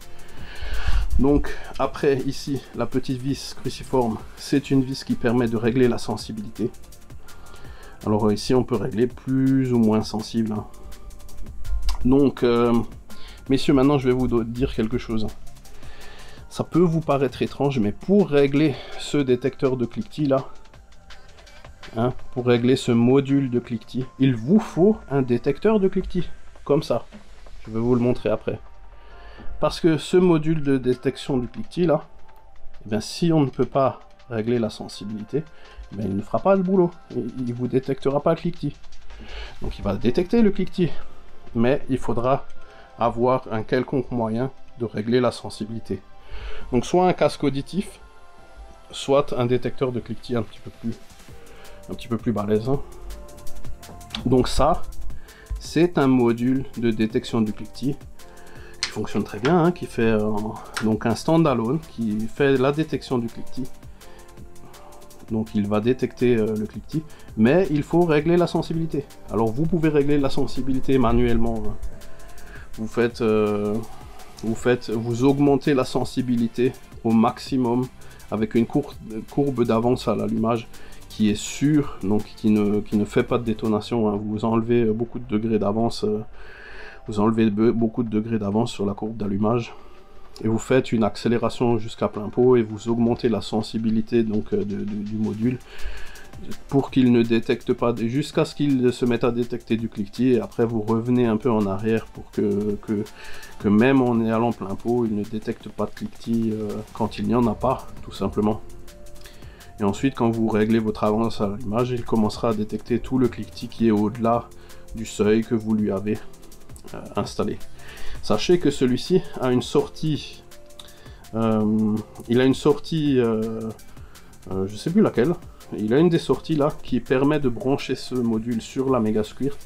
Donc après ici, la petite vis cruciforme, c'est une vis qui permet de régler la sensibilité. Alors ici on peut régler plus ou moins sensible, hein. Donc messieurs, maintenant je vais vous dire quelque chose. Ça peut vous paraître étrange, mais pour régler ce détecteur de cliquetis là, hein, pour régler ce module de cliquetis, il vous faut un détecteur de cliquetis, comme ça. Je vais vous le montrer après. Parce que ce module de détection du cliquetis là, eh bien, si on ne peut pas régler la sensibilité, eh bien, il ne fera pas le boulot. Il ne vous détectera pas le cliquetis. Donc il va détecter le cliquetis, mais il faudra avoir un quelconque moyen de régler la sensibilité. Donc soit un casque auditif, soit un détecteur de cliquetis un petit peu plus balèze, hein. Donc ça, c'est un module de détection du cliquetis qui fonctionne très bien, hein, qui fait donc un standalone qui fait la détection du cliquetis. Donc il va détecter le cliquetis, mais il faut régler la sensibilité. Alors vous pouvez régler la sensibilité manuellement, hein. Vous faites vous augmentez la sensibilité au maximum avec une courbe d'avance à l'allumage qui est sûre, donc qui ne fait pas de détonation, hein. Vous enlevez beaucoup de degrés d'avance, sur la courbe d'allumage, et vous faites une accélération jusqu'à plein pot, et vous augmentez la sensibilité donc du module, pour qu'il ne détecte pas, jusqu'à ce qu'il se mette à détecter du cliquetis, et après vous revenez un peu en arrière pour que même en allant plein pot, il ne détecte pas de cliquetis quand il n'y en a pas, tout simplement. Et ensuite, quand vous réglez votre avance à l'image, il commencera à détecter tout le cliquetis qui est au-delà du seuil que vous lui avez installé. Sachez que celui-ci a une sortie, il a une sortie, je sais plus laquelle. Il a une des sorties là qui permet de brancher ce module sur la Megasquirt.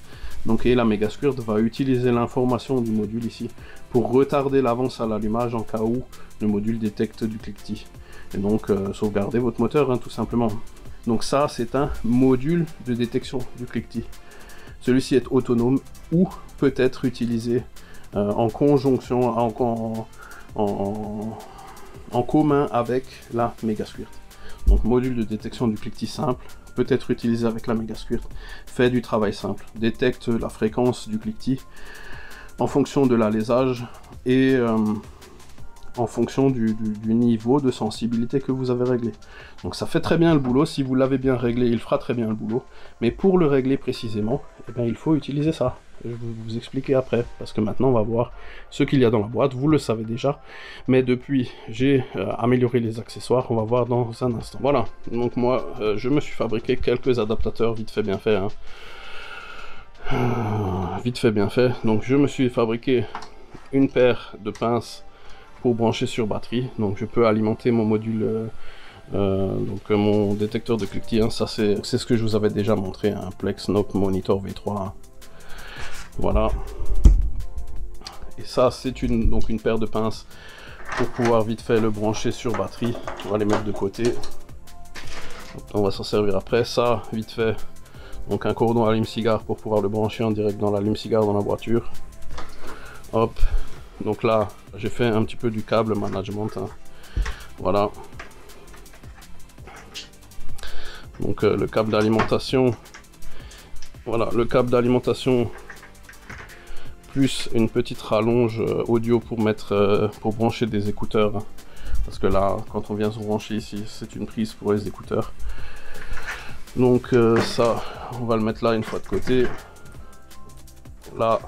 Donc, et la Megasquirt va utiliser l'information du module ici pour retarder l'avance à l'allumage en cas où le module détecte du cliquetis. Et donc sauvegarder votre moteur, hein, tout simplement. Donc ça, c'est un module de détection du cliquetis. Celui-ci est autonome ou peut être utilisé en conjonction, en commun avec la Megasquirt. Donc module de détection du cliquetis simple, peut être utilisé avec la Megasquirt, fait du travail simple, détecte la fréquence du cliquetis en fonction de l'alésage et en fonction du niveau de sensibilité que vous avez réglé. Donc ça fait très bien le boulot, si vous l'avez bien réglé, il fera très bien le boulot, mais pour le régler précisément, eh bien, il faut utiliser ça. Je vais vous expliquer après, parce que maintenant on va voir ce qu'il y a dans la boîte, vous le savez déjà, mais depuis j'ai amélioré les accessoires, on va voir dans un instant. Voilà, donc moi je me suis fabriqué quelques adaptateurs vite fait bien fait, hein. Vite fait bien fait, donc je me suis fabriqué une paire de pinces pour brancher sur batterie, donc je peux alimenter mon module, mon détecteur de cliquetis, hein. Ça c'est ce que je vous avais déjà montré, un Plex Note Monitor V3, hein. Voilà, et ça c'est donc une paire de pinces pour pouvoir vite fait le brancher sur batterie. On va les mettre de côté, on va s'en servir après. Ça vite fait, donc un cordon allume-cigare pour pouvoir le brancher en direct dans l'allume-cigare dans la voiture. Hop, donc là j'ai fait un petit peu du câble management, hein. Voilà, donc le câble d'alimentation, voilà le câble d'alimentation plus une petite rallonge audio pour pour brancher des écouteurs, hein. Parce que là quand on vient se brancher ici, c'est une prise pour les écouteurs. Donc ça on va le mettre là une fois de côté. Là,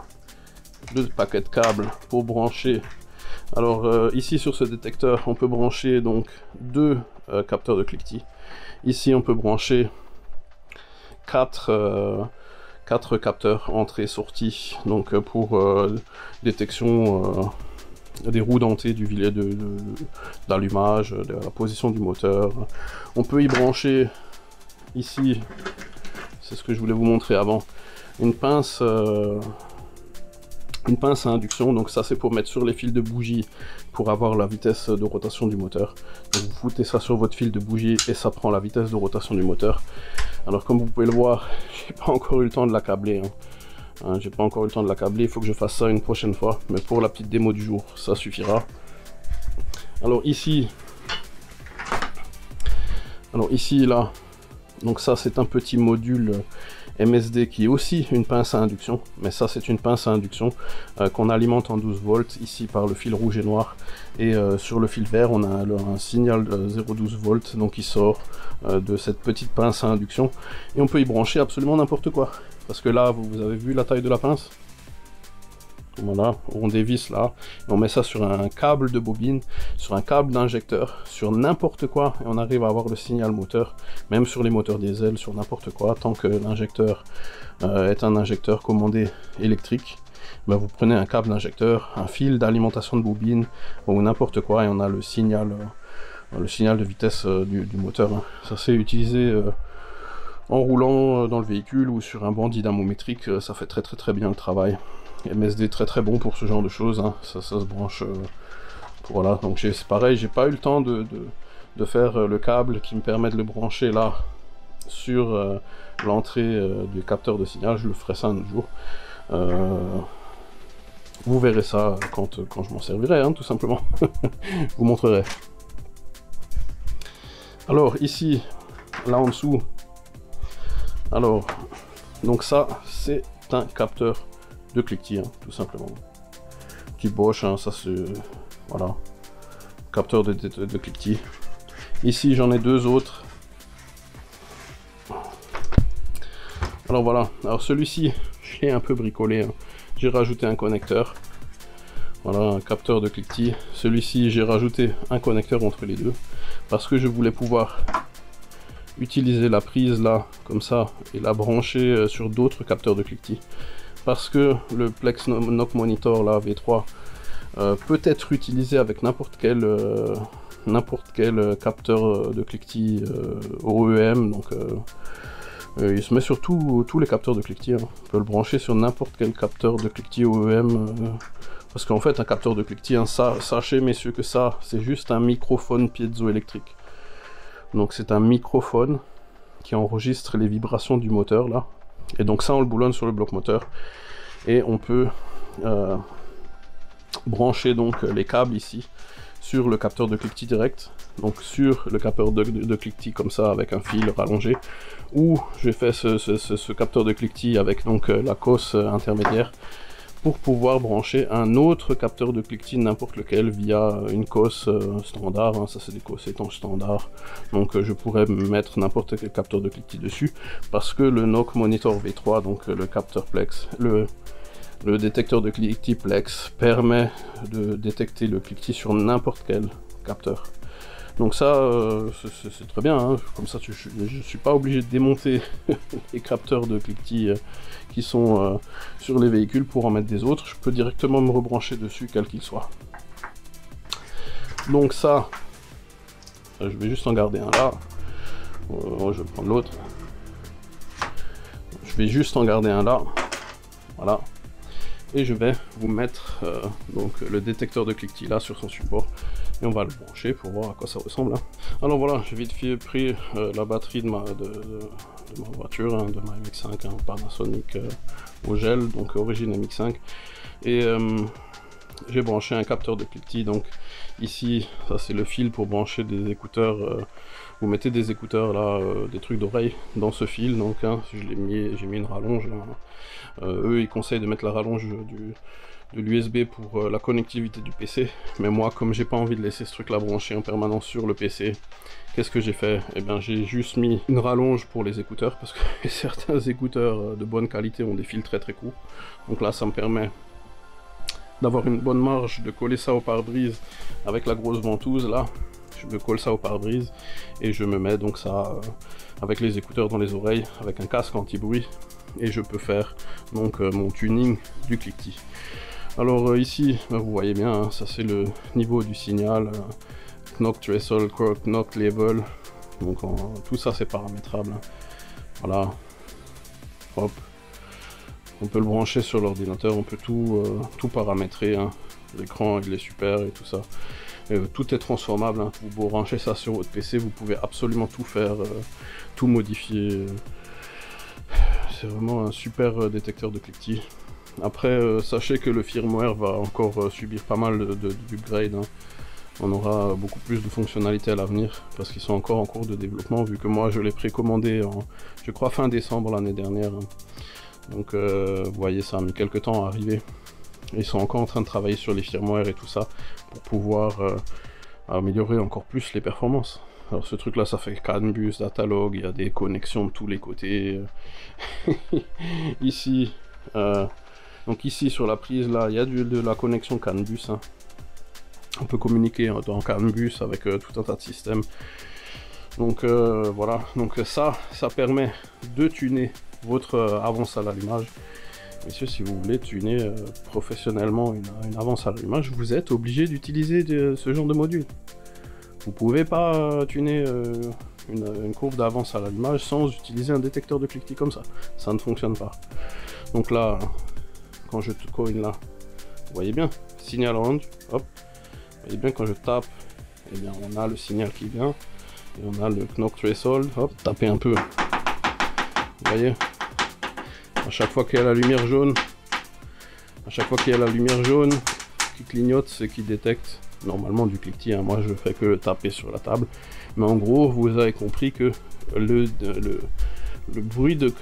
2 paquets de câbles pour brancher. Alors ici sur ce détecteur on peut brancher donc 2 capteurs de cliquetis. Ici on peut brancher 4 capteurs entrée-sortie, donc pour détection des roues dentées, du filet d'allumage, de la position du moteur. On peut y brancher ici, c'est ce que je voulais vous montrer avant, une pince à induction. Donc ça c'est pour mettre sur les fils de bougie pour avoir la vitesse de rotation du moteur. Donc vous foutez ça sur votre fil de bougie et ça prend la vitesse de rotation du moteur. Alors comme vous pouvez le voir, j'ai pas encore eu le temps de l'accabler, hein. J'ai pas encore eu le temps de l'accabler, il faut que je fasse ça une prochaine fois, mais pour la petite démo du jour ça suffira. Alors ici là, donc ça c'est un petit module MSD qui est aussi une pince à induction, mais ça c'est une pince à induction qu'on alimente en 12 volts ici par le fil rouge et noir, et sur le fil vert on a un signal de 0,12 volts donc qui sort de cette petite pince à induction, et on peut y brancher absolument n'importe quoi, parce que là vous avez vu la taille de la pince. Voilà, on dévisse là, et on met ça sur un câble de bobine, sur un câble d'injecteur, sur n'importe quoi, et on arrive à avoir le signal moteur, même sur les moteurs diesel, sur n'importe quoi, tant que l'injecteur est un injecteur commandé électrique. Ben vous prenez un câble d'injecteur, un fil d'alimentation de bobine, ou n'importe quoi, et on a le signal de vitesse du moteur, hein. Ça c'est utilisé en roulant dans le véhicule ou sur un banc dynamométrique, ça fait très bien le travail. MSD très bon pour ce genre de choses, hein. Ça se branche, voilà. Donc c'est pareil, j'ai pas eu le temps de faire le câble qui me permet de le brancher là sur l'entrée du capteur de signal. Je le ferai ça un autre jour. Vous verrez ça quand je m'en servirai, hein, tout simplement. Je vous montrerai. Alors ici, là en dessous, alors, donc ça, c'est un capteur de cliquetis, hein, tout simplement. Petit Bosch, hein, ça c'est, voilà, capteur de cliquetis. Ici, j'en ai deux autres. Alors voilà, alors celui-ci, je l'ai un peu bricolé, hein. J'ai rajouté un connecteur. Voilà, un capteur de cliquetis. Celui-ci, j'ai rajouté un connecteur entre les deux parce que je voulais pouvoir utiliser la prise là, comme ça, et la brancher sur d'autres capteurs de cliquetis. Parce que le Plex Knock Monitor là, V3 peut être utilisé avec n'importe quel capteur de cliquetis OEM. Donc il se met sur tous les capteurs de cliquetis, hein. On peut le brancher sur n'importe quel capteur de cliquetis OEM. Parce qu'en fait, un capteur de cliquetis, hein, sachez messieurs que ça, c'est juste un microphone piezoélectrique. Donc c'est un microphone qui enregistre les vibrations du moteur là. Et donc ça, on le boulonne sur le bloc moteur. Et on peut brancher donc les câbles ici sur le capteur de cliquetis direct. Donc sur le capteur de cliquetis comme ça avec un fil rallongé. Ou j'ai fait ce capteur de cliquetis avec donc la cosse intermédiaire, pour pouvoir brancher un autre capteur de cliquetis n'importe lequel via une cosse standard, hein, ça c'est des cosses étanches standard. Donc je pourrais mettre n'importe quel capteur de cliquetis dessus, parce que le Knock Monitor V3, donc le capteur Plex, le détecteur de cliquetis Plex permet de détecter le cliquetis sur n'importe quel capteur. Donc ça, c'est très bien, hein. Comme ça je suis pas obligé de démonter les capteurs de cliquetis qui sont sur les véhicules pour en mettre des autres. Je peux directement me rebrancher dessus, quel qu'il soit. Donc ça, je vais juste en garder un là. Je vais prendre l'autre. Je vais juste en garder un là. Voilà. Et je vais vous mettre donc le détecteur de cliquetis là sur son support. Et on va le brancher pour voir à quoi ça ressemble, hein. Alors voilà, j'ai vite fait pris la batterie de ma voiture, hein, de ma MX5, hein, Panasonic au gel, donc origine MX5. Et j'ai branché un capteur de cliquetis. Donc ici, ça c'est le fil pour brancher des écouteurs. Vous mettez des écouteurs là, des trucs d'oreille dans ce fil. Donc hein, j'ai mis une rallonge. Hein. Eux ils conseillent de mettre la rallonge de l'USB pour la connectivité du PC, mais moi comme j'ai pas envie de laisser ce truc là branché en permanence sur le PC, qu'est-ce que j'ai fait? Eh bien j'ai juste mis une rallonge pour les écouteurs, parce que certains écouteurs de bonne qualité ont des fils très courts. Donc là ça me permet d'avoir une bonne marge, de coller ça au pare-brise avec la grosse ventouse là. Je me colle ça au pare-brise et je me mets donc ça avec les écouteurs dans les oreilles, avec un casque anti-bruit, et je peux faire donc mon tuning du cliquetis. Alors ici, vous voyez bien, hein, ça c'est le niveau du signal, knock threshold, knock level, donc tout ça c'est paramétrable, hein. Voilà, hop, on peut le brancher sur l'ordinateur, on peut tout paramétrer, hein. L'écran il est super et tout ça, tout est transformable, hein. Vous branchez ça sur votre PC, vous pouvez absolument tout faire, tout modifier, c'est vraiment un super détecteur de cliquetis. Après, sachez que le firmware va encore subir pas mal d'upgrades, hein. On aura beaucoup plus de fonctionnalités à l'avenir, parce qu'ils sont encore en cours de développement, vu que moi je l'ai précommandé en, je crois, fin décembre l'année dernière, hein. Donc vous voyez, ça a mis quelques temps à arriver. Ils sont encore en train de travailler sur les firmware et tout ça, pour pouvoir améliorer encore plus les performances. Alors ce truc là, ça fait CAN bus, datalog, il y a des connexions de tous les côtés. Ici, donc ici sur la prise là, il y a de la connexion CAN bus, hein. On peut communiquer en CAN bus avec tout un tas de systèmes. Donc voilà, donc ça permet de tuner votre avance à l'allumage. Messieurs, si vous voulez tuner professionnellement une avance à l'allumage, vous êtes obligé d'utiliser ce genre de module. Vous pouvez pas tuner une courbe d'avance à l'allumage sans utiliser un détecteur de cliquetis comme ça. Ça ne fonctionne pas. Donc là, quand je coin là, vous voyez bien, signal rendu, hop. Vous voyez bien, quand je tape, eh bien on a le signal qui vient. Et on a le knock threshold, hop, tapez un peu. Vous voyez, à chaque fois qu'il y a la lumière jaune, À chaque fois qu'il y a la lumière jaune qui clignote, c'est qu'il détecte normalement du cliquetis, hein. Moi je fais que le taper sur la table, mais en gros vous avez compris que le bruit de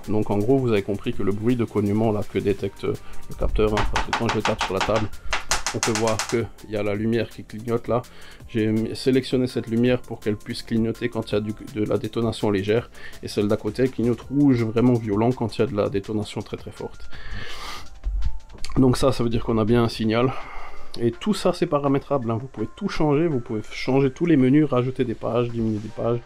donc en gros vous avez compris que le bruit de cognement là que détecte le capteur, hein, parce que quand je tape sur la table, on peut voir qu'il y a la lumière qui clignote là. J'ai sélectionné cette lumière pour qu'elle puisse clignoter quand il y a de la détonation légère, et celle d'à côté elle clignote rouge vraiment violent quand il y a de la détonation très très forte. Donc ça veut dire qu'on a bien un signal. Et tout ça c'est paramétrable, hein. Vous pouvez tout changer, vous pouvez changer tous les menus, rajouter des pages, diminuer des pages.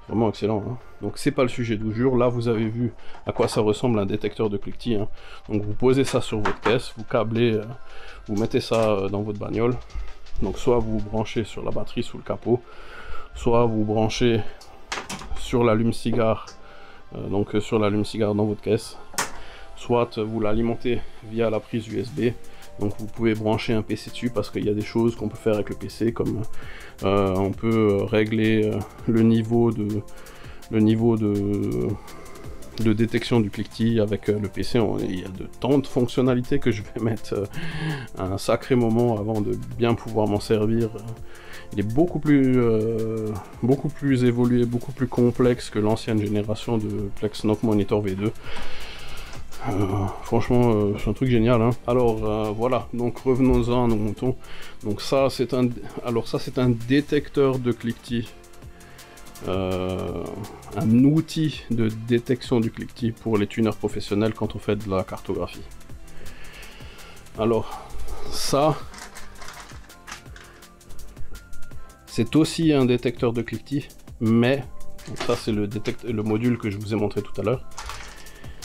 Vraiment excellent, hein. Donc c'est pas le sujet du jour. Là vous avez vu à quoi ça ressemble un détecteur de cliquetis, hein. Donc vous posez ça sur votre caisse, vous câblez, vous mettez ça dans votre bagnole. Donc soit vous branchez sur la batterie sous le capot, soit vous branchez sur l'allume-cigare, sur l'allume-cigare dans votre caisse, soit vous l'alimentez via la prise USB. Donc vous pouvez brancher un PC dessus, parce qu'il y a des choses qu'on peut faire avec le PC, comme on peut régler le niveau de détection du cliquetis avec le PC. Il y a de tant de fonctionnalités que je vais mettre un sacré moment avant de bien pouvoir m'en servir. Il est beaucoup plus évolué, beaucoup plus complexe que l'ancienne génération de Plex Knock Monitor V2. Franchement c'est un truc génial, hein. Alors voilà, donc revenons-en à nos moutons. Donc ça c'est un détecteur de cliquetis, un outil de détection du cliquetis pour les tuneurs professionnels quand on fait de la cartographie. Alors ça c'est aussi un détecteur de cliquetis, mais donc ça c'est le module que je vous ai montré tout à l'heure.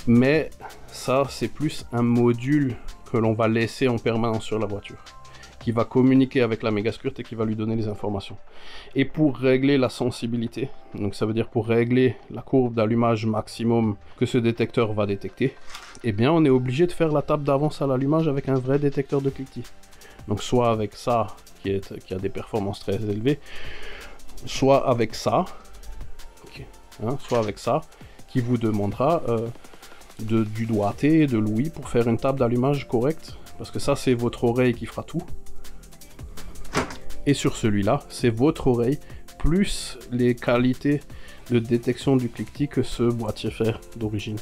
Mais ça c'est plus un module que l'on va laisser en permanence sur la voiture, qui va communiquer avec la Megasquirt et qui va lui donner les informations. Et pour régler la sensibilité, donc ça veut dire pour régler la courbe d'allumage maximum que ce détecteur va détecter, eh bien on est obligé de faire la table d'avance à l'allumage avec un vrai détecteur de cliquetis. Donc soit avec ça qui a des performances très élevées, soit avec ça, qui vous demandera du doigté, de l'ouïe pour faire une table d'allumage correcte, parce que ça c'est votre oreille qui fera tout, et sur celui-là c'est votre oreille plus les qualités de détection du cliquetis que ce boîtier fait d'origine.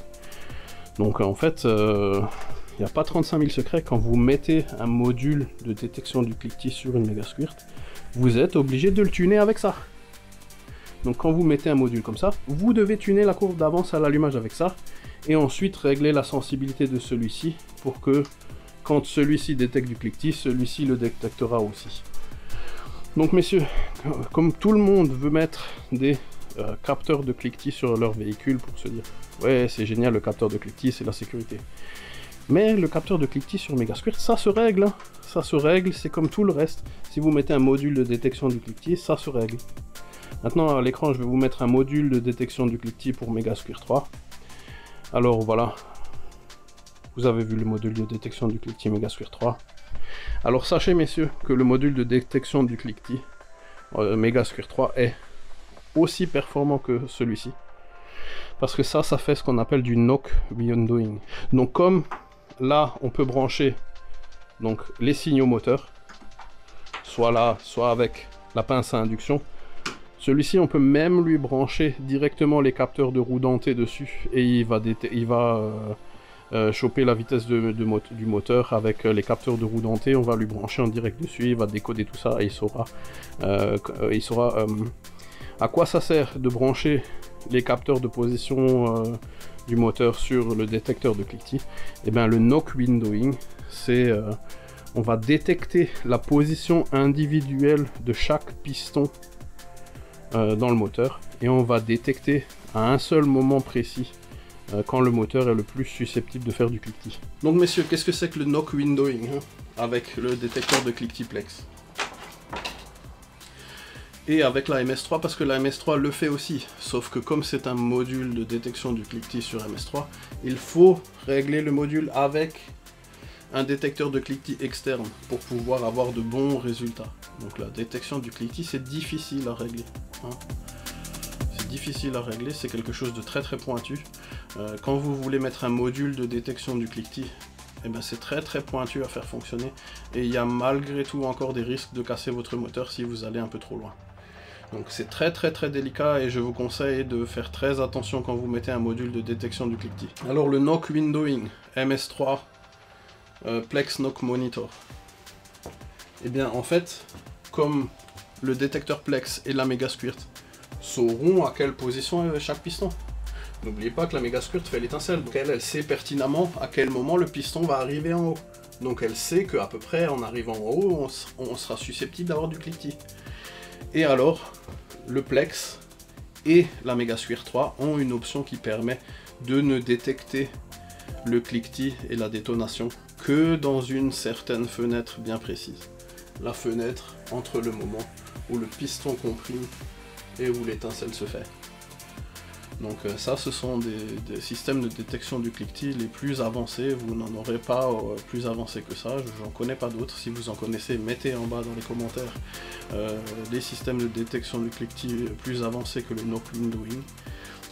Donc en fait il n'y a pas 35 000 secrets. Quand vous mettez un module de détection du cliquetis sur une Megasquirt, vous êtes obligé de le tuner avec ça. Donc quand vous mettez un module comme ça, vous devez tuner la courbe d'avance à l'allumage avec ça, et ensuite régler la sensibilité de celui-ci pour que quand celui-ci détecte du cliquetis, celui-ci le détectera aussi. Donc messieurs, comme tout le monde veut mettre des capteurs de cliquetis sur leur véhicule pour se dire ouais c'est génial, le capteur de cliquetis c'est la sécurité. Mais le capteur de cliquetis sur Megasquirt, ça se règle, hein. Ça se règle, c'est comme tout le reste. Si vous mettez un module de détection du cliquetis, ça se règle. Maintenant à l'écran je vais vous mettre un module de détection du cliquetis pour Megasquirt 3. Alors voilà, vous avez vu le module de détection du cliquetis Megasquirt 3. Alors sachez messieurs que le module de détection du cliquetis Megasquirt 3 est aussi performant que celui-ci. Parce que ça fait ce qu'on appelle du knock windowing. Donc comme là on peut brancher donc les signaux moteurs, soit là, soit avec la pince à induction. Celui-ci, on peut même lui brancher directement les capteurs de roue dentée dessus, et il va choper la vitesse du moteur avec les capteurs de roue dentée. On va lui brancher en direct dessus, il va décoder tout ça et il saura à quoi ça sert de brancher les capteurs de position du moteur sur le détecteur de cliquetis. Et bien le knock windowing, c'est on va détecter la position individuelle de chaque piston dans le moteur, et on va détecter à un seul moment précis quand le moteur est le plus susceptible de faire du cliquetis. Donc messieurs, qu'est-ce que c'est que le knock windowing avec le détecteur de cliquetis Plex et avec la MS3, parce que la MS3 le fait aussi, sauf que comme c'est un module de détection du cliquetis sur MS3, il faut régler le module avec un détecteur de cliquetis externe pour pouvoir avoir de bons résultats. Donc la détection du cliquetis, c'est difficile à régler, hein. C'est difficile à régler, c'est quelque chose de très très pointu. Quand vous voulez mettre un module de détection du cliquetis eh ben c'est très très pointu à faire fonctionner. Et il y a malgré tout encore des risques de casser votre moteur si vous allez un peu trop loin. Donc c'est très très très délicat et je vous conseille de faire très attention quand vous mettez un module de détection du cliquetis. Alors le knock windowing MS3 Plex Knock Monitor. Eh bien en fait, comme le détecteur Plex et la Mega Squirt sauront à quelle position est chaque piston. N'oubliez pas que la Mega Squirt fait l'étincelle, donc elle sait pertinemment à quel moment le piston va arriver en haut. Donc elle sait qu'à peu près en arrivant en haut, on sera susceptible d'avoir du cliquetis. Et alors, le Plex et la Mega Squirt 3 ont une option qui permet de ne détecter le cliquetis et la détonation que dans une certaine fenêtre bien précise. La fenêtre entre le moment où le piston comprime et où l'étincelle se fait. Donc ça, ce sont des systèmes de détection du cliquetis les plus avancés. Vous n'en aurez pas plus avancé que ça. J'en connais pas d'autres. Si vous en connaissez, mettez en bas dans les commentaires des systèmes de détection du cliquetis plus avancés que le knock windowing.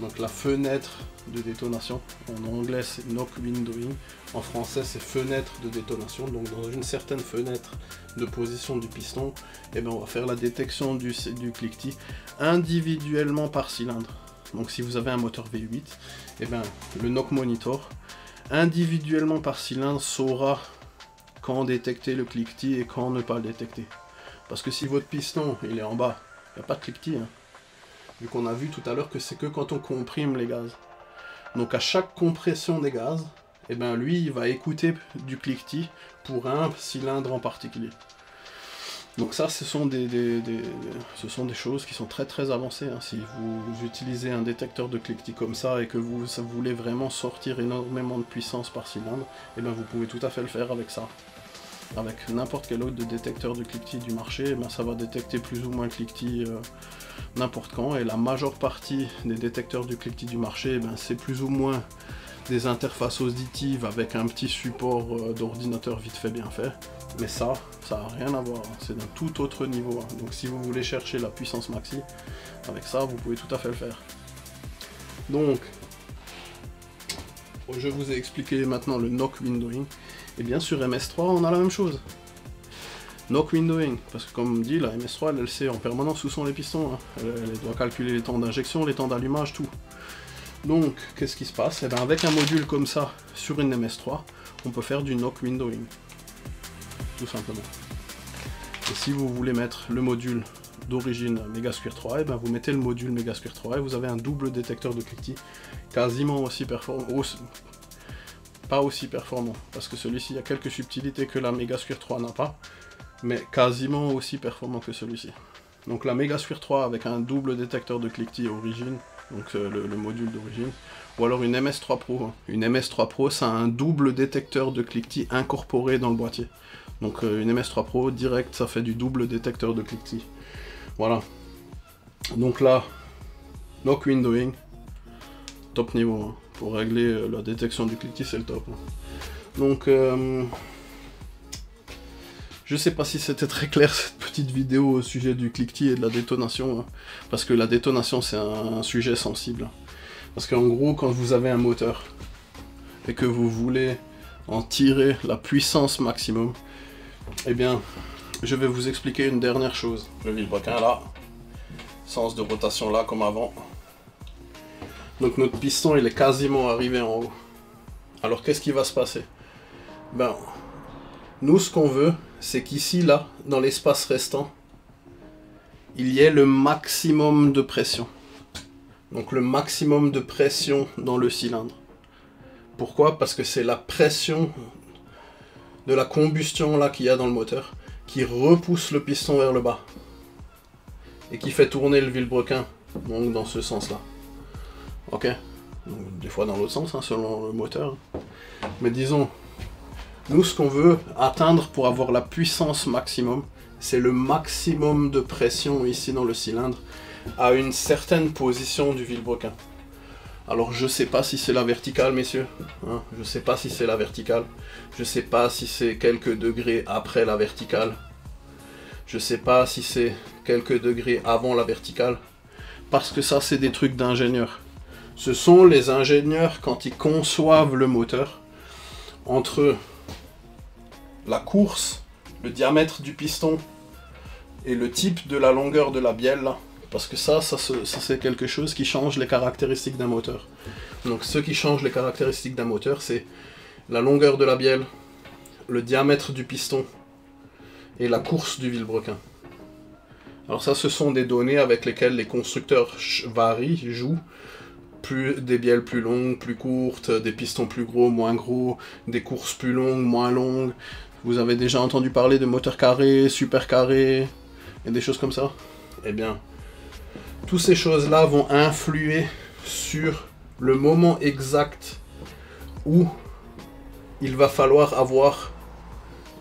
Donc la fenêtre de détonation, en anglais c'est knock windowing, en français c'est fenêtre de détonation. Donc dans une certaine fenêtre de position du piston, et bien on va faire la détection du cliquetis individuellement par cylindre. Donc si vous avez un moteur V8, et bien le knock monitor individuellement par cylindre saura quand détecter le cliquetis et quand ne pas le détecter. Parce que si votre piston il est en bas, il n'y a pas de cliquetis, hein. Vu qu'on a vu tout à l'heure que c'est que quand on comprime les gaz. Donc à chaque compression des gaz, et ben lui il va écouter du cliquetis pour un cylindre en particulier. Donc ça ce sont des choses qui sont très très avancées, hein. Si vous utilisez un détecteur de cliquetis comme ça et que vous voulez vraiment sortir énormément de puissance par cylindre, et ben vous pouvez tout à fait le faire avec ça. Avec n'importe quel autre détecteur de cliquetis du marché, et ben ça va détecter plus ou moins le cliquetis n'importe quand, et la majeure partie des détecteurs du cliquetis du marché, eh ben, c'est plus ou moins des interfaces auditives avec un petit support d'ordinateur vite fait bien fait, mais ça n'a rien à voir, hein. C'est d'un tout autre niveau, hein. Donc si vous voulez chercher la puissance maxi, avec ça vous pouvez tout à fait le faire. Donc, je vous ai expliqué maintenant le knock windowing, et bien sur MS3 on a la même chose. Knock windowing, parce que comme dit, la MS3 elle sait en permanence où sont les pistons, hein. Elle doit calculer les temps d'injection, les temps d'allumage, tout. Donc, qu'est-ce qui se passe? Et bien avec un module comme ça, sur une MS3, on peut faire du knock windowing. Tout simplement. Et si vous voulez mettre le module d'origine Mega Squirt 3, et ben vous mettez le module Mega Squirt 3 et vous avez un double détecteur de cliquetis, quasiment aussi performant. Pas aussi performant, parce que celui-ci il y a quelques subtilités que la Mega Squirt 3 n'a pas, mais quasiment aussi performant que celui-ci. Donc la Mega Squirt 3 avec un double détecteur de cliquetis origine, donc le module d'origine, ou alors une MS3 Pro. Une MS3 Pro, ça a un double détecteur de cliquetis incorporé dans le boîtier. Donc une MS3 Pro direct, ça fait du double détecteur de cliquetis. Voilà. Donc là, knock windowing, top niveau, hein. Pour régler la détection du cliquetis, c'est le top, hein. Donc je sais pas si c'était très clair cette petite vidéo au sujet du cliquetis et de la détonation, hein, parce que la détonation c'est un sujet sensible. Parce qu'en gros, quand vous avez un moteur et que vous voulez en tirer la puissance maximum, eh bien, je vais vous expliquer une dernière chose. Le vilebrequin là, sens de rotation là comme avant. Donc notre piston il est quasiment arrivé en haut. Alors qu'est-ce qui va se passer? Ben, nous ce qu'on veut, c'est qu'ici là, dans l'espace restant, il y ait le maximum de pression. Donc le maximum de pression dans le cylindre. Pourquoi? Parce que c'est la pression de la combustion là qu'il y a dans le moteur qui repousse le piston vers le bas. Et qui fait tourner le vilebrequin, donc dans ce sens-là. Ok, donc, des fois dans l'autre sens, hein, selon le moteur. Mais disons, nous ce qu'on veut atteindre pour avoir la puissance maximum, c'est le maximum de pression ici dans le cylindre, à une certaine position du vilebrequin. Alors je sais pas si c'est la verticale, messieurs, hein, je sais pas si c'est la verticale, je sais pas si c'est quelques degrés après la verticale, je sais pas si c'est quelques degrés avant la verticale, parce que ça c'est des trucs d'ingénieurs. Ce sont les ingénieurs quand ils conçoivent le moteur, entre la course, le diamètre du piston et le type de la longueur de la bielle là. Parce que ça c'est quelque chose qui change les caractéristiques d'un moteur. Donc ce qui change les caractéristiques d'un moteur, c'est la longueur de la bielle, le diamètre du piston et la course du vilebrequin. Alors ça, ce sont des données avec lesquelles les constructeurs varient, jouent. Des bielles plus longues, plus courtes, des pistons plus gros, moins gros, des courses plus longues, moins longues. Vous avez déjà entendu parler de moteurs carrés, super carrés, et des choses comme ça. Eh bien, toutes ces choses-là vont influer sur le moment exact où il va falloir avoir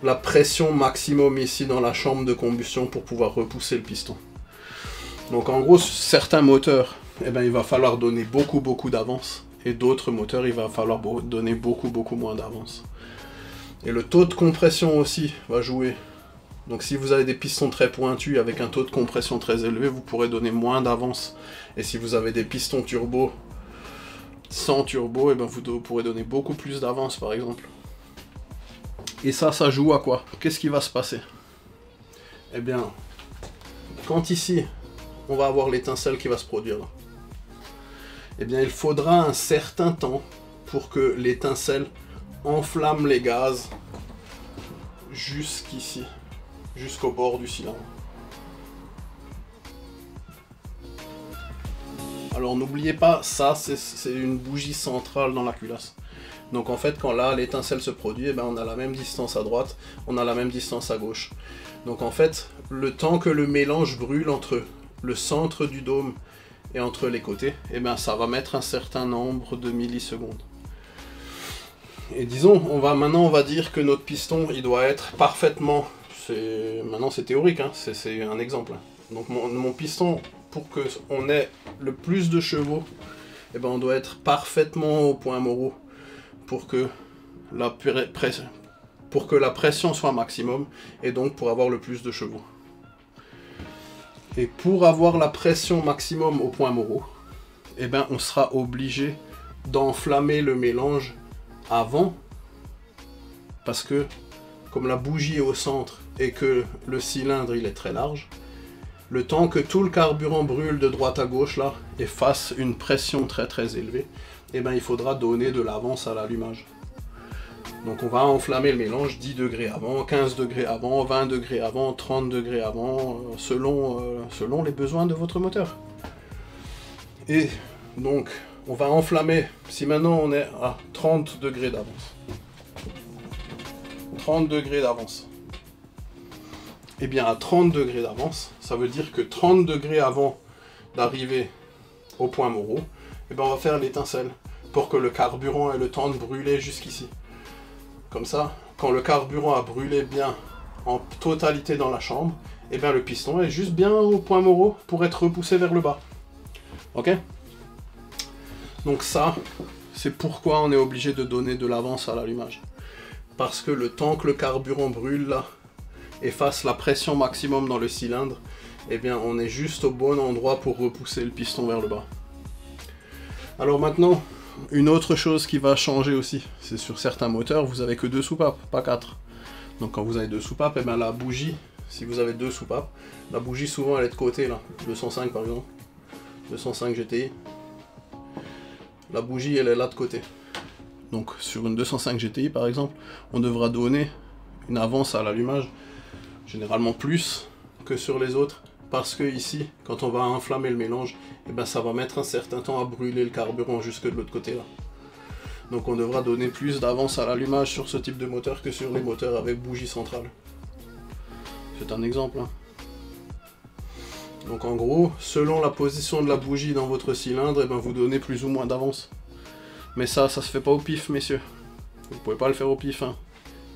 la pression maximum ici dans la chambre de combustion pour pouvoir repousser le piston. Donc en gros, certains moteurs, eh ben, il va falloir donner beaucoup d'avance, et d'autres moteurs, il va falloir donner beaucoup moins d'avance. Et le taux de compression aussi va jouer. Donc si vous avez des pistons très pointus avec un taux de compression très élevé, vous pourrez donner moins d'avance. Et si vous avez des pistons turbo sans turbo, eh ben vous pourrez donner beaucoup plus d'avance par exemple. Et ça joue à quoi? Qu'est-ce qui va se passer? Eh bien, quand ici, on va avoir l'étincelle qui va se produire là, eh bien il faudra un certain temps pour que l'étincelle enflamme les gaz jusqu'ici, jusqu'au bord du cylindre. Alors n'oubliez pas, ça c'est une bougie centrale dans la culasse. Donc en fait, quand là l'étincelle se produit, eh ben, on a la même distance à droite, on a la même distance à gauche. Donc en fait, le temps que le mélange brûle entre le centre du dôme et entre les côtés, eh ben, ça va mettre un certain nombre de millisecondes. Et disons, maintenant on va dire que notre piston, il doit être parfaitement... Maintenant c'est théorique, hein, c'est un exemple. Donc mon piston, pour qu'on ait le plus de chevaux, eh ben, on doit être parfaitement au point Moreau pour que la pression soit maximum, et donc pour avoir le plus de chevaux. Et pour avoir la pression maximum au point Moreau, eh ben, on sera obligé d'enflammer le mélange avant, parce que comme la bougie est au centre et que le cylindre il est très large, le temps que tout le carburant brûle de droite à gauche là et fasse une pression très élevée, eh ben, il faudra donner de l'avance à l'allumage. Donc on va enflammer le mélange 10 degrés avant, 15 degrés avant, 20 degrés avant, 30 degrés avant, selon les besoins de votre moteur. Et donc on va enflammer, si maintenant on est à 30 degrés d'avance. 30 degrés d'avance. Et bien à 30 degrés d'avance, ça veut dire que 30 degrés avant d'arriver au point Moreau, et ben on va faire l'étincelle pour que le carburant ait le temps de brûler jusqu'ici. Comme ça, quand le carburant a brûlé bien en totalité dans la chambre, et bien le piston est juste bien au point Moreau pour être repoussé vers le bas. Ok? Donc ça, c'est pourquoi on est obligé de donner de l'avance à l'allumage. Parce que le temps que le carburant brûle là, et fasse la pression maximum dans le cylindre, eh bien on est juste au bon endroit pour repousser le piston vers le bas. Alors maintenant, une autre chose qui va changer aussi, c'est sur certains moteurs, vous avez que 2 soupapes, pas 4. Donc quand vous avez 2 soupapes, eh bien la bougie, si vous avez 2 soupapes, la bougie souvent elle est de côté là, 205 par exemple, 205 GTI. La bougie elle est là de côté. Donc sur une 205 GTI par exemple, on devra donner une avance à l'allumage, généralement plus que sur les autres, parce que ici, quand on va enflammer le mélange, eh ben, ça va mettre un certain temps à brûler le carburant jusque de l'autre côté là. Donc on devra donner plus d'avance à l'allumage sur ce type de moteur que sur les moteurs avec bougie centrale. C'est un exemple. Hein. Donc en gros, selon la position de la bougie dans votre cylindre, eh ben, vous donnez plus ou moins d'avance. Mais ça se fait pas au pif, messieurs. Vous pouvez pas le faire au pif. Hein.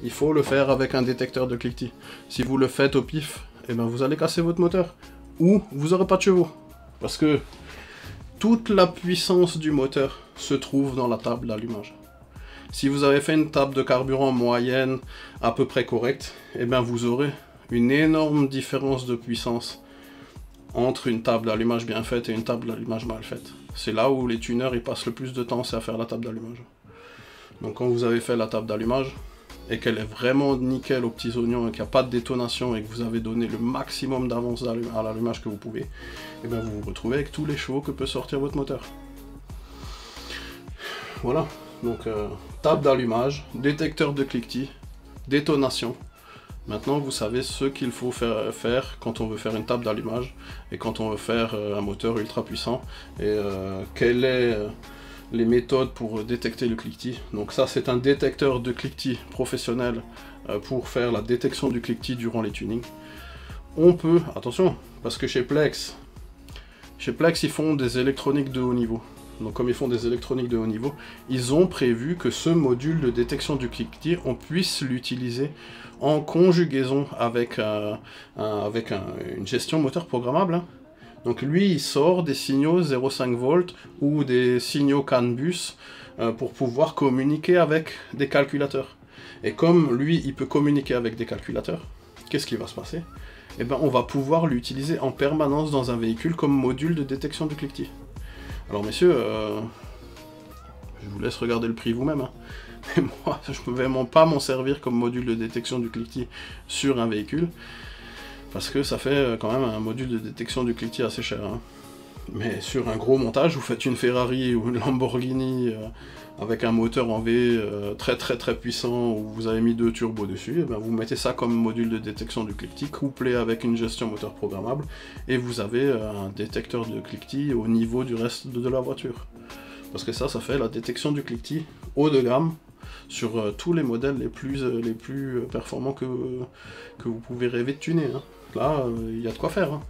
Il faut le faire avec un détecteur de cliquetis. Si vous le faites au pif, eh ben vous allez casser votre moteur. Ou vous n'aurez pas de chevaux. Parce que toute la puissance du moteur se trouve dans la table d'allumage. Si vous avez fait une table de carburant moyenne, à peu près correcte, eh ben vous aurez une énorme différence de puissance entre une table d'allumage bien faite et une table d'allumage mal faite. C'est là où les tuneurs ils passent le plus de temps, c'est à faire la table d'allumage. Donc quand vous avez fait la table d'allumage, et qu'elle est vraiment nickel aux petits oignons et qu'il n'y a pas de détonation et que vous avez donné le maximum d'avance à l'allumage que vous pouvez, et bien vous vous retrouvez avec tous les chevaux que peut sortir votre moteur. Voilà, donc table d'allumage, détecteur de cliquetis, détonation. Maintenant vous savez ce qu'il faut faire quand on veut faire une table d'allumage et quand on veut faire un moteur ultra puissant, et quelles sont les méthodes pour détecter le cliquetis. Donc ça c'est un détecteur de cliquetis professionnel pour faire la détection du cliquetis durant les tunings. On peut, attention, parce que chez Plex ils font des électroniques de haut niveau. Donc comme ils font des électroniques de haut niveau, ils ont prévu que ce module de détection du cliquetis, on puisse l'utiliser en conjugaison avec, une gestion moteur programmable. Hein. Donc lui, il sort des signaux 0,5 volts ou des signaux CAN bus pour pouvoir communiquer avec des calculateurs. Et comme lui, il peut communiquer avec des calculateurs, qu'est-ce qui va se passer? Eh ben, on va pouvoir l'utiliser en permanence dans un véhicule comme module de détection du cliquetis. Alors messieurs, je vous laisse regarder le prix vous-même, hein. Mais moi, je ne peux vraiment pas m'en servir comme module de détection du cliquetis sur un véhicule, parce que ça fait quand même un module de détection du cliquetis assez cher. Hein. Mais sur un gros montage, vous faites une Ferrari ou une Lamborghini avec un moteur en V très puissant, où vous avez mis 2 turbos dessus, et bien vous mettez ça comme module de détection du cliquetis, couplé avec une gestion moteur programmable, et vous avez un détecteur de cliquetis au niveau du reste de la voiture. Parce que ça fait la détection du cliquetis haut de gamme, sur tous les modèles les plus performants que vous pouvez rêver de tuner. Hein. Là, il y a de quoi faire. Hein.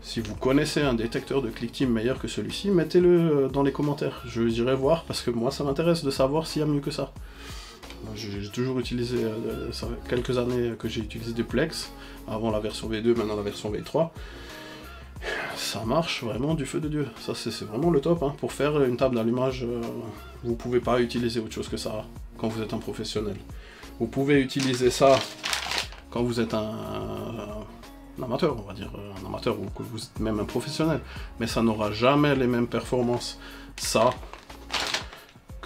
Si vous connaissez un détecteur de cliquetis meilleur que celui-ci, mettez-le dans les commentaires. Je irai voir, parce que moi, ça m'intéresse de savoir s'il y a mieux que ça. J'ai toujours utilisé, ça fait quelques années que j'ai utilisé des Plex, avant la version V2, maintenant la version V3. Ça marche vraiment du feu de Dieu. Ça, c'est vraiment le top. Hein. Pour faire une table d'allumage, vous pouvez pas utiliser autre chose que ça quand vous êtes un professionnel. Vous pouvez utiliser ça quand vous êtes un amateur, on va dire, un amateur, ou que vous êtes même un professionnel. Mais ça n'aura jamais les mêmes performances, ça,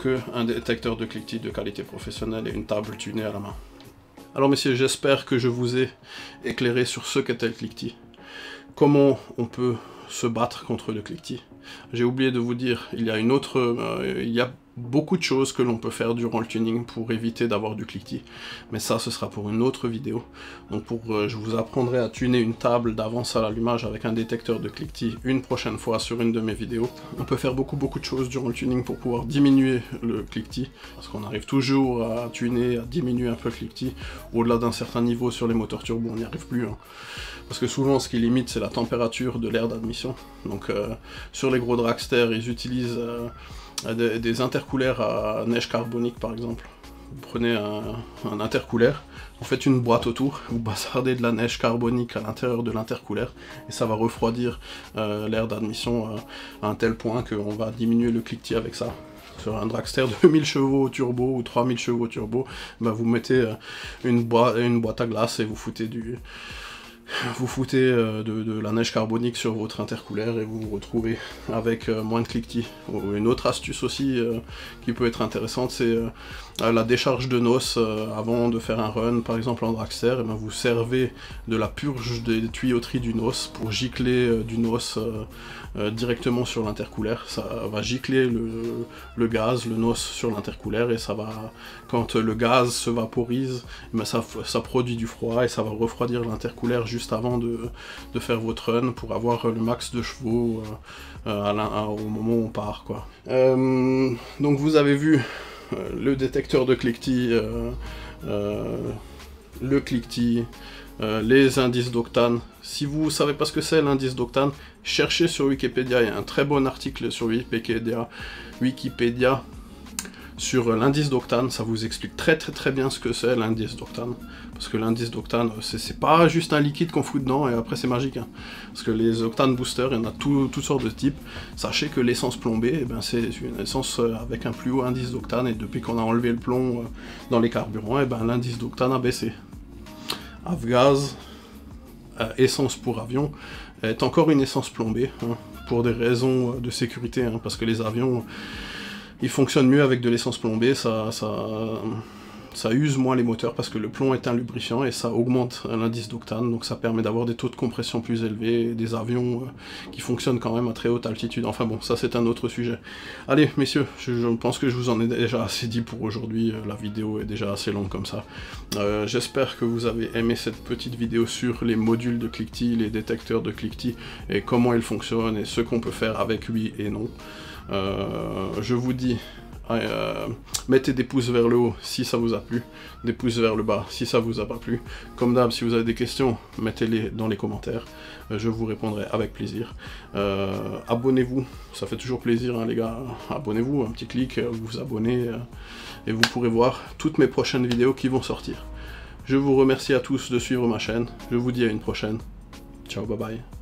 qu'un détecteur de cliquetis de qualité professionnelle et une table tunée à la main. Alors messieurs, j'espère que je vous ai éclairé sur ce qu'était le cliquetis. Comment on peut se battre contre le cliquetis. J'ai oublié de vous dire, il y a beaucoup de choses que l'on peut faire durant le tuning pour éviter d'avoir du cliquetis, mais ça ce sera pour une autre vidéo. Donc je vous apprendrai à tuner une table d'avance à l'allumage avec un détecteur de cliquetis une prochaine fois sur une de mes vidéos. On peut faire beaucoup de choses durant le tuning pour pouvoir diminuer le cliquetis, parce qu'on arrive toujours à tuner, à diminuer un peu le cliquetis. Au-delà d'un certain niveau sur les moteurs turbo, on n'y arrive plus, hein. Parce que souvent ce qui limite c'est la température de l'air d'admission. Donc sur les gros dragsters, ils utilisent des intercoolers à neige carbonique par exemple. Vous prenez un intercooler, vous faites une boîte autour, vous bazardez de la neige carbonique à l'intérieur de l'intercooler, et ça va refroidir l'air d'admission à un tel point qu'on va diminuer le cliquetis avec ça. Sur un dragster de 1000 chevaux turbo ou 3000 chevaux turbo, ben vous mettez une boîte à glace et vous foutez de la neige carbonique sur votre intercooler et vous vous retrouvez avec moins de cliquetis. Une autre astuce aussi qui peut être intéressante, c'est la décharge de noces avant de faire un run, par exemple en dragster. Et bien vous servez de la purge des tuyauteries du NOS pour gicler du NOS directement sur l'intercooler. Ça va gicler le gaz, le NOS sur l'intercooler, et ça va, quand le gaz se vaporise, ben ça produit du froid et ça va refroidir l'intercooler juste avant de faire votre run pour avoir le max de chevaux au moment où on part, quoi. Donc vous avez vu le détecteur de cliquetis, le cliquetis, les indices d'octane. Si vous savez pas ce que c'est l'indice d'octane, cherchez sur Wikipédia, il y a un très bon article sur Wikipédia sur l'indice d'octane. Ça vous explique très bien ce que c'est l'indice d'octane. Parce que l'indice d'octane, c'est pas juste un liquide qu'on fout dedans et après c'est magique. Hein. Parce que les octane boosters, il y en a toutes sortes de types. Sachez que l'essence plombée, eh ben, c'est une essence avec un plus haut indice d'octane, et depuis qu'on a enlevé le plomb dans les carburants, eh ben, l'indice d'octane a baissé. Avgaz, essence pour avion, est encore une essence plombée, hein, pour des raisons de sécurité, hein, parce que les avions, Il fonctionne mieux avec de l'essence plombée, ça use moins les moteurs parce que le plomb est un lubrifiant et ça augmente l'indice d'octane, donc ça permet d'avoir des taux de compression plus élevés, des avions qui fonctionnent quand même à très haute altitude. Enfin bon, ça c'est un autre sujet. Allez messieurs, je pense que je vous en ai déjà assez dit pour aujourd'hui, la vidéo est déjà assez longue comme ça. J'espère que vous avez aimé cette petite vidéo sur les modules de cliquetis, les détecteurs de cliquetis et comment ils fonctionnent et ce qu'on peut faire avec oui et non. Je vous dis... mettez des pouces vers le haut si ça vous a plu, des pouces vers le bas si ça vous a pas plu. Comme d'hab, si vous avez des questions, mettez-les dans les commentaires, je vous répondrai avec plaisir. Abonnez-vous, ça fait toujours plaisir hein, les gars, abonnez-vous, un petit clic, vous vous abonnez, et vous pourrez voir toutes mes prochaines vidéos qui vont sortir. Je vous remercie à tous de suivre ma chaîne, je vous dis à une prochaine, ciao bye bye.